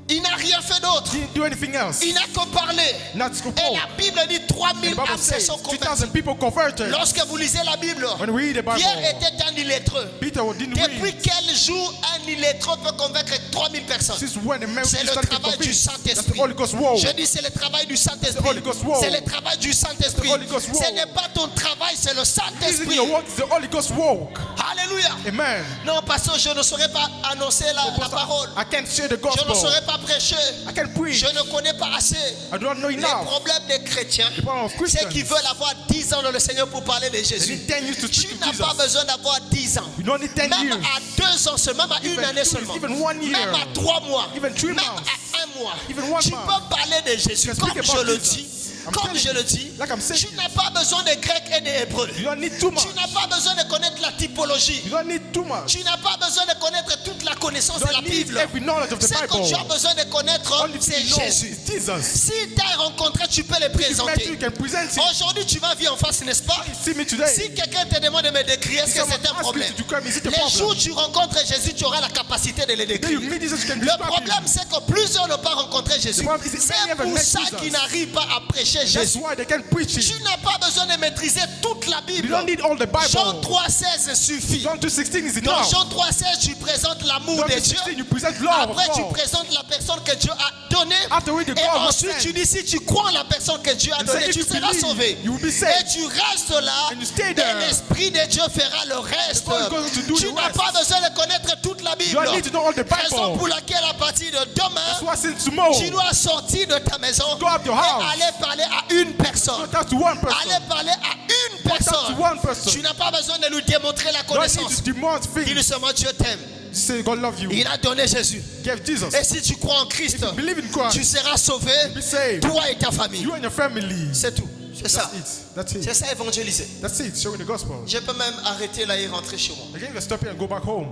Speaker 3: Il n'a rien fait d'autre.
Speaker 2: Didn't do anything else.
Speaker 3: Il n'a que parlé.
Speaker 2: Not
Speaker 3: Et
Speaker 2: spoke.
Speaker 3: la Bible dit
Speaker 2: The
Speaker 3: 3000
Speaker 2: Bible
Speaker 3: âmes se
Speaker 2: says
Speaker 3: sont
Speaker 2: 2,000
Speaker 3: converties.
Speaker 2: people converted.
Speaker 3: Lorsque vous lisez la Bible,
Speaker 2: When we read the Bible,
Speaker 3: Pierre était un illettreux.
Speaker 2: Peter didn't
Speaker 3: Depuis
Speaker 2: read.
Speaker 3: quel jour un illettreux peut convaincre 3000 personnes?
Speaker 2: Since when the man
Speaker 3: C'est le
Speaker 2: started to
Speaker 3: travail du
Speaker 2: convince. That's the
Speaker 3: Saint-Esprit.
Speaker 2: Holy Ghost work.
Speaker 3: Je dis c'est le travail du
Speaker 2: The
Speaker 3: Saint-Esprit.
Speaker 2: Holy Ghost work.
Speaker 3: C'est le travail du Saint-Esprit.
Speaker 2: The Holy Ghost
Speaker 3: Ce
Speaker 2: work.
Speaker 3: n'est pas ton travail, c'est le
Speaker 2: Isn't
Speaker 3: Saint-Esprit.
Speaker 2: your work, it's the Holy Ghost walk.
Speaker 3: Alléluia.
Speaker 2: Amen.
Speaker 3: Non, parce que je ne saurais pas annoncer la parole.
Speaker 2: I can't share the
Speaker 3: Je ne
Speaker 2: gospel.
Speaker 3: saurais pas prêcher.
Speaker 2: I can't preach.
Speaker 3: Je ne connais pas assez.
Speaker 2: I do not know
Speaker 3: Les
Speaker 2: enough.
Speaker 3: problèmes des chrétiens,
Speaker 2: The problem of
Speaker 3: c'est
Speaker 2: Christians.
Speaker 3: qu'ils veulent avoir 10 ans dans le Seigneur pour parler de
Speaker 2: They
Speaker 3: Jésus.
Speaker 2: need 10 years to
Speaker 3: Tu
Speaker 2: speak to
Speaker 3: n'as pas
Speaker 2: Jesus.
Speaker 3: besoin d'avoir 10 ans.
Speaker 2: You don't need 10
Speaker 3: Même
Speaker 2: years.
Speaker 3: à 2 ans seulement, même à une
Speaker 2: Even
Speaker 3: année
Speaker 2: 2
Speaker 3: seulement.
Speaker 2: years, even 1 year.
Speaker 3: Même à 3 mois.
Speaker 2: Even 3
Speaker 3: Même
Speaker 2: months.
Speaker 3: à 1 mois.
Speaker 2: Even 1
Speaker 3: Tu
Speaker 2: month.
Speaker 3: peux parler de Jésus.
Speaker 2: You can
Speaker 3: Comme
Speaker 2: speak
Speaker 3: je
Speaker 2: about
Speaker 3: le
Speaker 2: Jesus.
Speaker 3: dis.
Speaker 2: I'm
Speaker 3: Comme
Speaker 2: telling
Speaker 3: je
Speaker 2: you,
Speaker 3: le dis.
Speaker 2: like I'm saying.
Speaker 3: Tu n'as pas besoin de grec et d'hébreu.
Speaker 2: You don't need too much.
Speaker 3: Tu n'as pas besoin de connaître la typologie.
Speaker 2: You don't need too much.
Speaker 3: Tu n'as pas besoin de connaître toute la connaissance
Speaker 2: You
Speaker 3: de la
Speaker 2: don't need
Speaker 3: Bible.
Speaker 2: every knowledge of the
Speaker 3: Ce que
Speaker 2: Bible.
Speaker 3: tu as besoin de connaître,
Speaker 2: Only
Speaker 3: c'est
Speaker 2: thing you know
Speaker 3: Jésus.
Speaker 2: is Jesus.
Speaker 3: Si tu as rencontré, tu peux le
Speaker 2: If you met you
Speaker 3: présenter.
Speaker 2: can present it.
Speaker 3: Aujourd'hui, tu vas vivre en face, n'est-ce pas?
Speaker 2: See me today.
Speaker 3: Si quelqu'un te demande de me décrire, est-ce que
Speaker 2: Someone
Speaker 3: c'est un
Speaker 2: asks
Speaker 3: problème?
Speaker 2: you to come, is it a
Speaker 3: Les jours où
Speaker 2: problem?
Speaker 3: tu rencontres Jésus, tu auras la capacité de le
Speaker 2: Then you
Speaker 3: décrire.
Speaker 2: meet Jesus, you can
Speaker 3: Le
Speaker 2: describe
Speaker 3: problème,
Speaker 2: him.
Speaker 3: c'est que plusieurs n'ont pas rencontré Jésus.
Speaker 2: The problem is that many
Speaker 3: C'est
Speaker 2: haven't
Speaker 3: pour
Speaker 2: met
Speaker 3: ça
Speaker 2: Jesus.
Speaker 3: qu'ils n'arrivent pas à prêcher prêcher
Speaker 2: That's
Speaker 3: Jésus.
Speaker 2: why they can't preach it.
Speaker 3: Tu n'as pas besoin de maîtriser toute la
Speaker 2: You
Speaker 3: Bible.
Speaker 2: don't need all the
Speaker 3: Jean
Speaker 2: Bible.
Speaker 3: 3,16 suffit.
Speaker 2: John 2:16 is
Speaker 3: Dans
Speaker 2: enough.
Speaker 3: Jean 3,16, tu présentes l'amour
Speaker 2: John
Speaker 3: de Dieu.
Speaker 2: 2:16, you present love of
Speaker 3: Après, tu
Speaker 2: God.
Speaker 3: présentes la personne que Dieu a donnée.
Speaker 2: After we the
Speaker 3: Et
Speaker 2: God was
Speaker 3: ensuite,
Speaker 2: sent.
Speaker 3: tu dis si tu crois en la personne que Dieu a
Speaker 2: And say,
Speaker 3: donnée,
Speaker 2: if
Speaker 3: tu
Speaker 2: you
Speaker 3: seras
Speaker 2: believe,
Speaker 3: sauvé.
Speaker 2: you will be
Speaker 3: Et
Speaker 2: saved.
Speaker 3: tu restes là.
Speaker 2: And you stay
Speaker 3: Et
Speaker 2: there.
Speaker 3: l'Esprit de Dieu fera le reste.
Speaker 2: God is going to do
Speaker 3: Tu
Speaker 2: the
Speaker 3: n'as
Speaker 2: rest.
Speaker 3: pas besoin de connaître toute la
Speaker 2: You
Speaker 3: Bible.
Speaker 2: don't need to know all the
Speaker 3: Raison
Speaker 2: Bible.
Speaker 3: pour laquelle à partir de
Speaker 2: That's
Speaker 3: demain,
Speaker 2: why since tomorrow,
Speaker 3: tu dois sortir de ta maison
Speaker 2: Go out your house.
Speaker 3: et aller parler à une personne.
Speaker 2: talk to one person.
Speaker 3: Aller parler à une
Speaker 2: Talk
Speaker 3: personne.
Speaker 2: to one person.
Speaker 3: Tu n'as pas besoin de lui démontrer la
Speaker 2: You don't need
Speaker 3: connaissance.
Speaker 2: to demand
Speaker 3: Dis
Speaker 2: things.
Speaker 3: seulement Dieu t'aime.
Speaker 2: Just say God love you.
Speaker 3: Il a donné Jésus.
Speaker 2: Give Jesus.
Speaker 3: Et si tu crois en Christ,
Speaker 2: If you believe in Christ,
Speaker 3: tu seras sauvé,
Speaker 2: be saved.
Speaker 3: toi et ta famille.
Speaker 2: You and your family.
Speaker 3: C'est tout. C'est ça.
Speaker 2: That's it. That's it.
Speaker 3: C'est ça évangéliser.
Speaker 2: That's it. Showing the gospel.
Speaker 3: Je peux même arrêter là et rentrer chez moi.
Speaker 2: Again, you can stop here and go back home.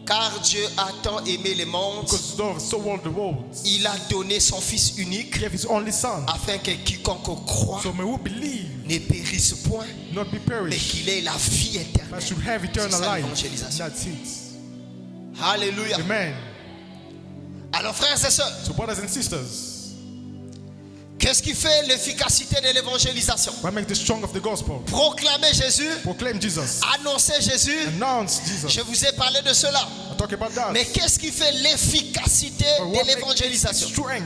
Speaker 3: Car Dieu a tant aimé les mondes,
Speaker 2: Because God so loved the world.
Speaker 3: il a donné son Fils unique
Speaker 2: He gave His only Son.
Speaker 3: afin que quiconque croit
Speaker 2: So may we believe,
Speaker 3: ne périsse point,
Speaker 2: not be
Speaker 3: mais
Speaker 2: perished,
Speaker 3: qu'il ait la vie
Speaker 2: but
Speaker 3: éternelle.
Speaker 2: should have eternal
Speaker 3: C'est ça,
Speaker 2: life.
Speaker 3: l'évangélisation.
Speaker 2: That's it.
Speaker 3: Alléluia.
Speaker 2: Amen.
Speaker 3: Alors frères et sœurs,
Speaker 2: So brothers and sisters,
Speaker 3: qu'est-ce qui fait l'efficacité de l'évangélisation?
Speaker 2: what makes the strong of the gospel?
Speaker 3: Proclamer Jésus,
Speaker 2: Proclaim Jesus.
Speaker 3: annoncer Jésus.
Speaker 2: Announce Jesus.
Speaker 3: Je vous ai parlé de cela.
Speaker 2: I talk about that.
Speaker 3: Mais qu'est-ce qui fait l'efficacité
Speaker 2: But
Speaker 3: de
Speaker 2: what makes
Speaker 3: l'évangélisation?
Speaker 2: strength?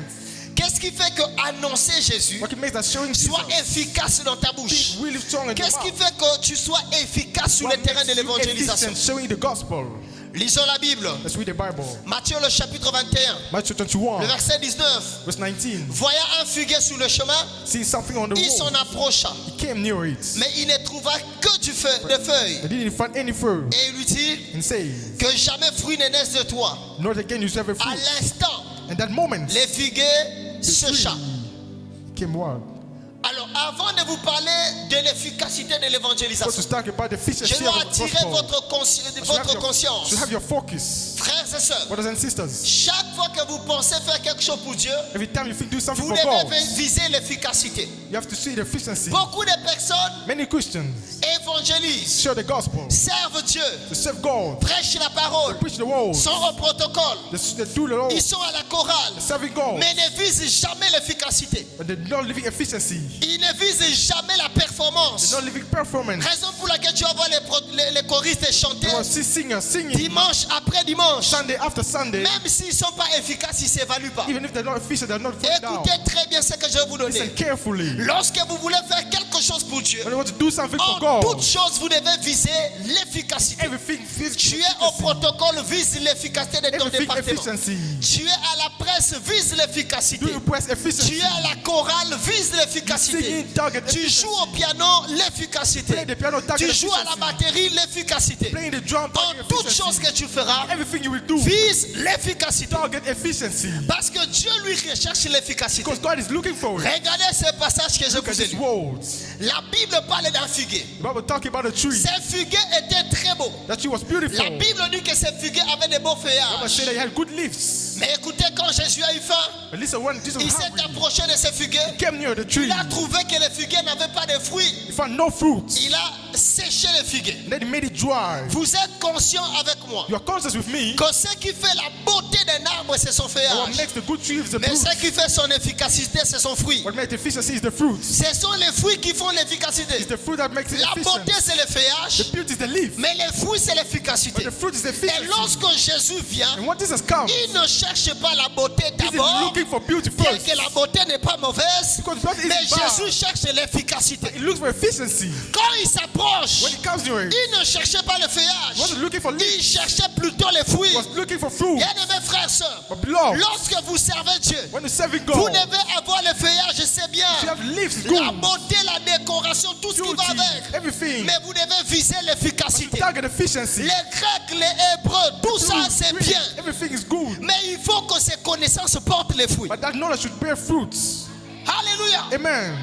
Speaker 3: Qu'est-ce qui fait que annoncer Jésus
Speaker 2: What makes that showing Jesus
Speaker 3: soit efficace dans ta bouche?
Speaker 2: really strong in your
Speaker 3: Qu'est-ce qui
Speaker 2: mouth?
Speaker 3: fait que tu sois efficace sur le
Speaker 2: What
Speaker 3: terrain de
Speaker 2: makes you
Speaker 3: l'évangélisation?
Speaker 2: efficient showing the gospel?
Speaker 3: Lisons la Bible.
Speaker 2: Let's read the Bible.
Speaker 3: Matthieu le chapitre 21,
Speaker 2: Matthew
Speaker 3: le
Speaker 2: 21,
Speaker 3: verset 19.
Speaker 2: verse 19.
Speaker 3: Voyant un figuier sur le chemin,
Speaker 2: See something on the
Speaker 3: il s'en
Speaker 2: wall.
Speaker 3: approcha,
Speaker 2: He came near it.
Speaker 3: mais il ne trouva que des feuilles.
Speaker 2: But didn't find any fruit.
Speaker 3: Et il lui dit
Speaker 2: And says,
Speaker 3: que jamais fruit ne naisse de toi.
Speaker 2: not again you shall have a
Speaker 3: À
Speaker 2: fruit.
Speaker 3: l'instant,
Speaker 2: And that moment,
Speaker 3: les figuiers
Speaker 2: the
Speaker 3: sécha.
Speaker 2: tree came wild.
Speaker 3: Alors, avant de vous parler de l'efficacité de
Speaker 2: So to
Speaker 3: l'évangélisation,
Speaker 2: start about the
Speaker 3: je
Speaker 2: efficiency
Speaker 3: dois
Speaker 2: of the
Speaker 3: attirer
Speaker 2: gospel.
Speaker 3: votre conscience.
Speaker 2: should have your focus.
Speaker 3: Frères et sœurs,
Speaker 2: Brothers and sisters,
Speaker 3: chaque fois que vous pensez faire quelque chose pour Dieu,
Speaker 2: every time you think do something
Speaker 3: vous
Speaker 2: for God,
Speaker 3: devez viser l'efficacité.
Speaker 2: you have to see the efficiency.
Speaker 3: Beaucoup de personnes
Speaker 2: Many Christians
Speaker 3: évangélisent,
Speaker 2: share the gospel.
Speaker 3: servent Dieu,
Speaker 2: They serve God.
Speaker 3: prêchent la parole,
Speaker 2: Preach the word.
Speaker 3: sont au protocole,
Speaker 2: They do the Lord.
Speaker 3: ils sont à la chorale,
Speaker 2: Serving God.
Speaker 3: mais ne visent jamais l'efficacité.
Speaker 2: But they don't living efficiency.
Speaker 3: Ils ne visent jamais la
Speaker 2: They
Speaker 3: performance.
Speaker 2: don't living performance.
Speaker 3: Raison pour laquelle tu vas voir les choristes chanter
Speaker 2: You will see singers singing
Speaker 3: dimanche après dimanche.
Speaker 2: Sunday after Sunday.
Speaker 3: Même s'ils ne sont pas efficaces, ils ne s'évaluent pas.
Speaker 2: Even if they're not efficient, they're not falling down.
Speaker 3: Écoutez très bien ce que je vais vous donner.
Speaker 2: Listen carefully.
Speaker 3: Lorsque vous voulez faire quelque chose pour Dieu,
Speaker 2: When you want to do something for
Speaker 3: en
Speaker 2: God,
Speaker 3: toute chose, vous devez viser l'efficacité.
Speaker 2: everything feels
Speaker 3: Tu es au protocole, vise l'efficacité de ton
Speaker 2: everything
Speaker 3: département.
Speaker 2: efficiency.
Speaker 3: Tu es à la presse, vise l'efficacité.
Speaker 2: Do you press
Speaker 3: Tu
Speaker 2: efficiency?
Speaker 3: es à la chorale, vise l'efficacité.
Speaker 2: Singing target
Speaker 3: Tu
Speaker 2: efficiency.
Speaker 3: joues au piano, l'efficacité.
Speaker 2: Play the piano, target
Speaker 3: Tu joues à la
Speaker 2: efficiency.
Speaker 3: batterie, l'efficacité.
Speaker 2: Playing the drum,
Speaker 3: En
Speaker 2: target
Speaker 3: toute
Speaker 2: efficiency.
Speaker 3: chose que tu feras,
Speaker 2: Everything you will do,
Speaker 3: vise l'efficacité.
Speaker 2: target efficiency.
Speaker 3: Parce que Dieu lui recherche l'efficacité.
Speaker 2: Because God is looking for it.
Speaker 3: Regardez ce passage que je
Speaker 2: Look at
Speaker 3: vous ai
Speaker 2: these
Speaker 3: lu.
Speaker 2: words.
Speaker 3: La Bible parle d'un figuier.
Speaker 2: The Bible talking about a tree.
Speaker 3: Ce figuier était très beau.
Speaker 2: That tree was beautiful.
Speaker 3: La Bible dit que ce figuier avait de beaux
Speaker 2: The Bible
Speaker 3: feuillages.
Speaker 2: said that he had good leaves.
Speaker 3: Mais écoutez, quand Jésus a eu faim,
Speaker 2: But listen, when Jesus
Speaker 3: il
Speaker 2: was
Speaker 3: s'est
Speaker 2: hungry,
Speaker 3: approché de ce figuier.
Speaker 2: he came near the tree.
Speaker 3: Il a trouvé que le figuier n'avait pas de fruits.
Speaker 2: He found no fruit.
Speaker 3: Il a séché le figuier.
Speaker 2: And then he made it dry.
Speaker 3: Vous êtes conscient avec moi
Speaker 2: You are conscious with me.
Speaker 3: que ce qui fait la beauté d'un arbre, c'est son
Speaker 2: What
Speaker 3: feuillage.
Speaker 2: makes the good tree is the
Speaker 3: Mais
Speaker 2: fruit.
Speaker 3: ce qui fait son efficacité, c'est son fruit.
Speaker 2: What makes the efficiency is the fruit.
Speaker 3: Ce sont les fruits qui font l'efficacité.
Speaker 2: It's the fruit that makes it
Speaker 3: La beauté,
Speaker 2: efficient.
Speaker 3: c'est le feuillage.
Speaker 2: The beauty is the leaf.
Speaker 3: Mais les fruits, c'est
Speaker 2: But
Speaker 3: l'efficacité.
Speaker 2: the fruit is the
Speaker 3: Et
Speaker 2: efficiency.
Speaker 3: lorsque Jésus vient,
Speaker 2: And when Jesus comes,
Speaker 3: il ne cherche pas la beauté
Speaker 2: He's
Speaker 3: d'abord,
Speaker 2: looking for beauty
Speaker 3: bien
Speaker 2: first.
Speaker 3: que la beauté n'est pas mauvaise,
Speaker 2: Because beauty
Speaker 3: mais
Speaker 2: is bad.
Speaker 3: Jésus cherche l'efficacité.
Speaker 2: He looks for efficiency.
Speaker 3: Quand il s'approche,
Speaker 2: When he comes near it,
Speaker 3: il ne cherchait pas le
Speaker 2: he wasn't
Speaker 3: feuillage,
Speaker 2: looking for
Speaker 3: il
Speaker 2: leaves.
Speaker 3: cherchait plutôt les fruits.
Speaker 2: He was looking for fruit.
Speaker 3: Bien-aimés frères et sœurs,
Speaker 2: But beloved,
Speaker 3: lorsque vous servez Dieu,
Speaker 2: when you're serving
Speaker 3: vous
Speaker 2: God,
Speaker 3: devez avoir le feuillage, c'est bien.
Speaker 2: you have leaves, it's
Speaker 3: La
Speaker 2: good.
Speaker 3: beauté, la décoration, tout ce qui
Speaker 2: Beauty,
Speaker 3: va avec.
Speaker 2: everything.
Speaker 3: Mais vous devez viser l'efficacité.
Speaker 2: Target efficiency.
Speaker 3: Les Grecs, les Hébreux, tout ça c'est bien.
Speaker 2: Everything is good.
Speaker 3: Mais il faut que ces connaissances portent les fruits.
Speaker 2: But that knowledge should bear fruits.
Speaker 3: Alléluia.
Speaker 2: Amen.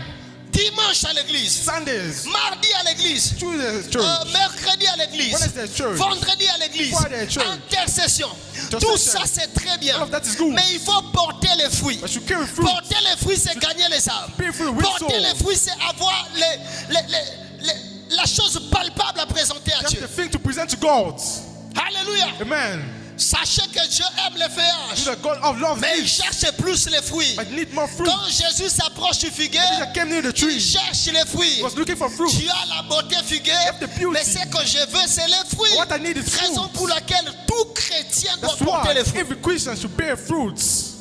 Speaker 3: Dimanche à l'église.
Speaker 2: Sundays,
Speaker 3: Mardi à l'église.
Speaker 2: Tuesday church,
Speaker 3: Mercredi à l'église.
Speaker 2: Wednesday church,
Speaker 3: Vendredi à l'église.
Speaker 2: Friday church.
Speaker 3: Intercession. Tout ça c'est très bien.
Speaker 2: All of that is good.
Speaker 3: Mais il faut porter les fruits.
Speaker 2: But you carry fruit.
Speaker 3: Porter les fruits, c'est gagner les âmes.
Speaker 2: Bear fruit with
Speaker 3: Porter
Speaker 2: soul.
Speaker 3: les fruits, c'est avoir la chose palpable à présenter à
Speaker 2: That's
Speaker 3: Dieu.
Speaker 2: the thing to present to God.
Speaker 3: Alléluia.
Speaker 2: Amen.
Speaker 3: Sachez que Dieu aime les
Speaker 2: You
Speaker 3: feuillages,
Speaker 2: that God of love
Speaker 3: mais il
Speaker 2: leaves,
Speaker 3: cherche plus les fruits.
Speaker 2: but you need more fruit.
Speaker 3: Quand Jésus s'approche du figuier,
Speaker 2: Jesus came near the
Speaker 3: il
Speaker 2: tree.
Speaker 3: cherche les fruits.
Speaker 2: He was looking for fruit.
Speaker 3: Tu as la beauté figuier,
Speaker 2: have the beauty.
Speaker 3: mais ce que je veux, c'est les fruits.
Speaker 2: What I need is
Speaker 3: Raison
Speaker 2: fruit.
Speaker 3: pour laquelle tout chrétien doit
Speaker 2: That's why
Speaker 3: porter les fruits.
Speaker 2: every Christian should bear fruits.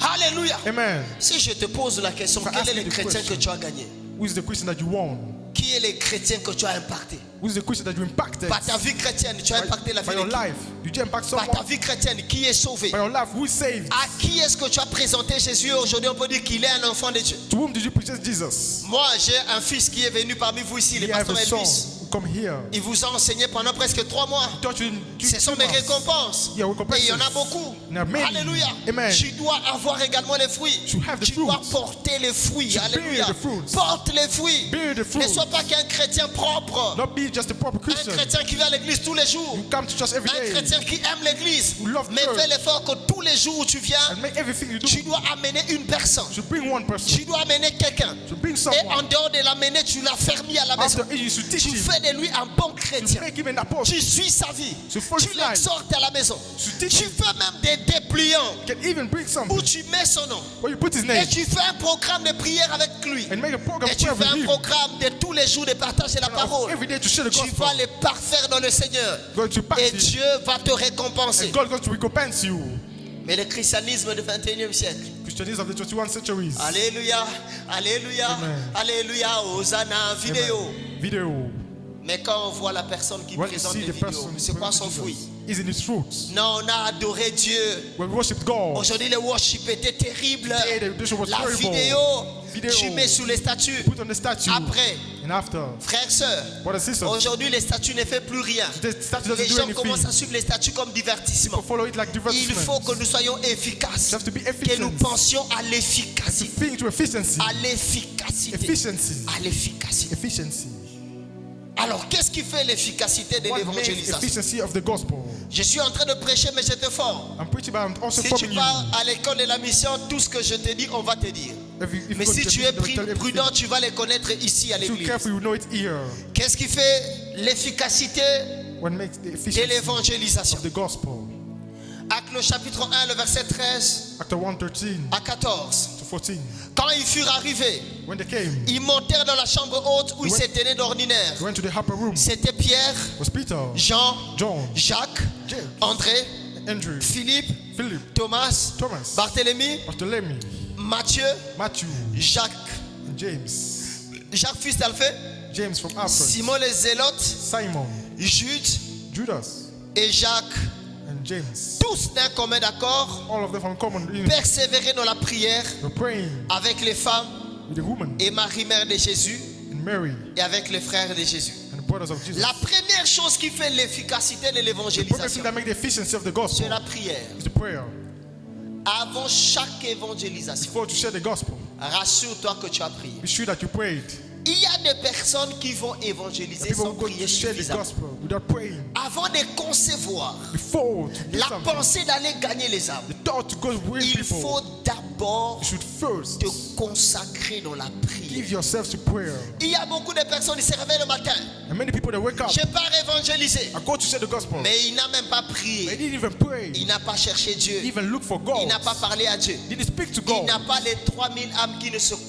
Speaker 3: Alléluia.
Speaker 2: Amen.
Speaker 3: Si je te pose la question,
Speaker 2: If I
Speaker 3: quel
Speaker 2: ask
Speaker 3: est
Speaker 2: you
Speaker 3: le
Speaker 2: the
Speaker 3: chrétien que
Speaker 2: question,
Speaker 3: tu as gagné?
Speaker 2: Who is the Christian that you won?
Speaker 3: Qui est le chrétien que tu as impacté?
Speaker 2: Who is the Christian that you impacted?
Speaker 3: Par ta vie chrétienne, tu as impacté la
Speaker 2: By
Speaker 3: vie
Speaker 2: your
Speaker 3: de qui?
Speaker 2: life. Did you impact
Speaker 3: Par ta
Speaker 2: someone?
Speaker 3: vie chrétienne, qui est sauvé?
Speaker 2: By your life, who is saved?
Speaker 3: À qui est-ce que tu as présenté Jésus aujourd'hui? On peut dire qu'il est un enfant de Dieu.
Speaker 2: To whom did you present Jesus?
Speaker 3: Moi, j'ai un fils qui est venu parmi vous ici, le
Speaker 2: You have
Speaker 3: pasteur
Speaker 2: a
Speaker 3: Elvis.
Speaker 2: son. Come here.
Speaker 3: Il vous a enseigné pendant presque 3 mois.
Speaker 2: Taught you in
Speaker 3: Ce sont mes récompenses.
Speaker 2: Yeah,
Speaker 3: Et il y en a beaucoup.
Speaker 2: There are many.
Speaker 3: Alléluia.
Speaker 2: Amen.
Speaker 3: Tu dois avoir également les fruits.
Speaker 2: To have the
Speaker 3: Tu dois
Speaker 2: fruits.
Speaker 3: porter les fruits.
Speaker 2: To
Speaker 3: Alléluia.
Speaker 2: bear the fruits.
Speaker 3: Porte les fruits.
Speaker 2: Bear the
Speaker 3: Ne
Speaker 2: fruits.
Speaker 3: sois pas qu'un chrétien propre.
Speaker 2: Not be just a proper
Speaker 3: Un
Speaker 2: Christian.
Speaker 3: chrétien qui va à l'église tous les jours.
Speaker 2: You come to church every
Speaker 3: Un
Speaker 2: day
Speaker 3: chrétien qui aime l'église.
Speaker 2: Who love
Speaker 3: Mais
Speaker 2: church.
Speaker 3: fais l'effort que tous les jours où tu viens,
Speaker 2: and make everything you do.
Speaker 3: tu dois amener une personne.
Speaker 2: To bring one person.
Speaker 3: Tu dois amener quelqu'un.
Speaker 2: To bring
Speaker 3: Et en
Speaker 2: someone.
Speaker 3: dehors de l'amener, tu l'as fermé à la maison.
Speaker 2: After it, you should teach
Speaker 3: Tu
Speaker 2: him.
Speaker 3: fais de lui un bon
Speaker 2: To
Speaker 3: chrétien.
Speaker 2: make him an apostle.
Speaker 3: Tu suis sa vie.
Speaker 2: To follow
Speaker 3: Tu
Speaker 2: his life.
Speaker 3: l'exhortes à la maison.
Speaker 2: To teach
Speaker 3: Tu
Speaker 2: him.
Speaker 3: fais même des dépliants
Speaker 2: Can even bring
Speaker 3: où
Speaker 2: something.
Speaker 3: tu mets son nom.
Speaker 2: Where you put his
Speaker 3: Et
Speaker 2: name.
Speaker 3: tu fais un programme de prière avec lui.
Speaker 2: And make a program
Speaker 3: Et tu
Speaker 2: prayer
Speaker 3: fais
Speaker 2: with
Speaker 3: un
Speaker 2: him.
Speaker 3: programme de tous les jours de partager la parole.
Speaker 2: Every day to share the
Speaker 3: Tu
Speaker 2: gospel.
Speaker 3: vas les parfaire dans le Seigneur.
Speaker 2: Going to
Speaker 3: Et
Speaker 2: practice.
Speaker 3: Dieu va te récompenser.
Speaker 2: And God is going to recompense you.
Speaker 3: Mais le christianisme du 21e siècle.
Speaker 2: Christianism of the 21 centuries.
Speaker 3: Alléluia, alléluia,
Speaker 2: Amen.
Speaker 3: alléluia, Hosanna, vidéo.
Speaker 2: Amen. Video.
Speaker 3: Mais quand on voit la personne qui
Speaker 2: When you
Speaker 3: présente
Speaker 2: see
Speaker 3: les
Speaker 2: the
Speaker 3: vidéos,
Speaker 2: person
Speaker 3: c'est quoi son fruit?
Speaker 2: is in his fruits.
Speaker 3: Non, on a adoré Dieu.
Speaker 2: When we worship God,
Speaker 3: Aujourd'hui, le worship était terrible.
Speaker 2: today the worship was
Speaker 3: La
Speaker 2: terrible.
Speaker 3: vidéo,
Speaker 2: Video.
Speaker 3: tu mets sous les statues.
Speaker 2: Put on the statue.
Speaker 3: Après,
Speaker 2: And after,
Speaker 3: frères, sœurs,
Speaker 2: brothers and sisters,
Speaker 3: aujourd'hui, les statues ne font plus rien.
Speaker 2: the statue doesn't
Speaker 3: Les
Speaker 2: do
Speaker 3: gens
Speaker 2: anything.
Speaker 3: commencent à suivre les statues comme divertissement.
Speaker 2: People follow it like
Speaker 3: Il faut
Speaker 2: divertisement.
Speaker 3: que nous soyons efficaces.
Speaker 2: You have to be
Speaker 3: Que nous
Speaker 2: efficient.
Speaker 3: pensions à
Speaker 2: To
Speaker 3: l'efficacité.
Speaker 2: think to efficiency.
Speaker 3: À l'efficacité.
Speaker 2: Efficiency.
Speaker 3: À l'efficacité.
Speaker 2: Efficiency.
Speaker 3: Alors, qu'est-ce qui fait l'efficacité de
Speaker 2: What makes
Speaker 3: l'évangélisation?
Speaker 2: efficiency of the gospel?
Speaker 3: Je suis en train de prêcher, mais j'étais fort.
Speaker 2: I'm preaching, but I'm also
Speaker 3: Si tu
Speaker 2: forming you.
Speaker 3: pars à l'école de la mission, tout ce que je te dis, on va te dire.
Speaker 2: If
Speaker 3: Mais
Speaker 2: you go
Speaker 3: si
Speaker 2: to the
Speaker 3: tu es
Speaker 2: meeting, they'll tell everything.
Speaker 3: prudent, tu vas les connaître ici à
Speaker 2: If you're
Speaker 3: l'église.
Speaker 2: careful, you know it here.
Speaker 3: Qu'est-ce qui fait l'efficacité
Speaker 2: What makes the
Speaker 3: de
Speaker 2: efficiency
Speaker 3: l'évangélisation?
Speaker 2: of the gospel?
Speaker 3: Acte le chapitre 1, le verset 13
Speaker 2: Acts 1:13
Speaker 3: à 14.
Speaker 2: to 14.
Speaker 3: Quand ils furent arrivés,
Speaker 2: When they came,
Speaker 3: ils montèrent dans la chambre haute où ils
Speaker 2: Ouais.
Speaker 3: se tenaient d'ordinaire.
Speaker 2: they went to the upper room.
Speaker 3: C'était Pierre,
Speaker 2: Was Peter,
Speaker 3: Jean,
Speaker 2: John,
Speaker 3: Jacques,
Speaker 2: James,
Speaker 3: André,
Speaker 2: Andrew,
Speaker 3: Philippe,
Speaker 2: Philip,
Speaker 3: Thomas,
Speaker 2: Thomas,
Speaker 3: Barthélemy,
Speaker 2: Bartholomew,
Speaker 3: Matthieu,
Speaker 2: Matthew,
Speaker 3: Jacques,
Speaker 2: and James.
Speaker 3: Jacques fils d'Alphée,
Speaker 2: James from Alpha,
Speaker 3: Simon le Zélote,
Speaker 2: Simon,
Speaker 3: Jude
Speaker 2: Judas,
Speaker 3: et Jacques,
Speaker 2: and James.
Speaker 3: tous d'un commun accord,
Speaker 2: All of them from common unity.
Speaker 3: persévéraient dans la prière
Speaker 2: Were praying
Speaker 3: avec les femmes
Speaker 2: with the woman
Speaker 3: et Marie, mère de Jésus,
Speaker 2: and Mary
Speaker 3: et avec les frères de Jésus.
Speaker 2: and the brothers of Jesus.
Speaker 3: La première chose qui fait l'efficacité de
Speaker 2: The premier thing
Speaker 3: l'évangélisation,
Speaker 2: that makes the efficiency of the
Speaker 3: c'est
Speaker 2: gospel
Speaker 3: la prière.
Speaker 2: is the prayer.
Speaker 3: Avant chaque évangélisation,
Speaker 2: Before to share the gospel,
Speaker 3: rassure-toi que tu as prié.
Speaker 2: be sure that you prayed.
Speaker 3: Il y a des personnes qui vont
Speaker 2: The
Speaker 3: évangéliser
Speaker 2: people
Speaker 3: sans
Speaker 2: who go
Speaker 3: prier
Speaker 2: to share the
Speaker 3: suffisamment.
Speaker 2: gospel without praying.
Speaker 3: Avant de concevoir
Speaker 2: Before to do
Speaker 3: la
Speaker 2: something,
Speaker 3: pensée d'aller gagner les âmes,
Speaker 2: the thought to go win
Speaker 3: il
Speaker 2: people,
Speaker 3: faut d'abord
Speaker 2: you should first
Speaker 3: te consacrer dans la
Speaker 2: give
Speaker 3: prière.
Speaker 2: yourself to prayer.
Speaker 3: Il y a beaucoup de personnes qui se réveillent le matin.
Speaker 2: And many people that wake up,
Speaker 3: Je pars évangéliser.
Speaker 2: I go to share the gospel.
Speaker 3: Mais il n'a même pas
Speaker 2: They
Speaker 3: prié.
Speaker 2: didn't even pray.
Speaker 3: Il n'a pas cherché Dieu.
Speaker 2: Didn't even look for
Speaker 3: Il
Speaker 2: God.
Speaker 3: n'a pas parlé à Dieu.
Speaker 2: Didn't speak to
Speaker 3: Il
Speaker 2: God.
Speaker 3: n'a pas les 3000 âmes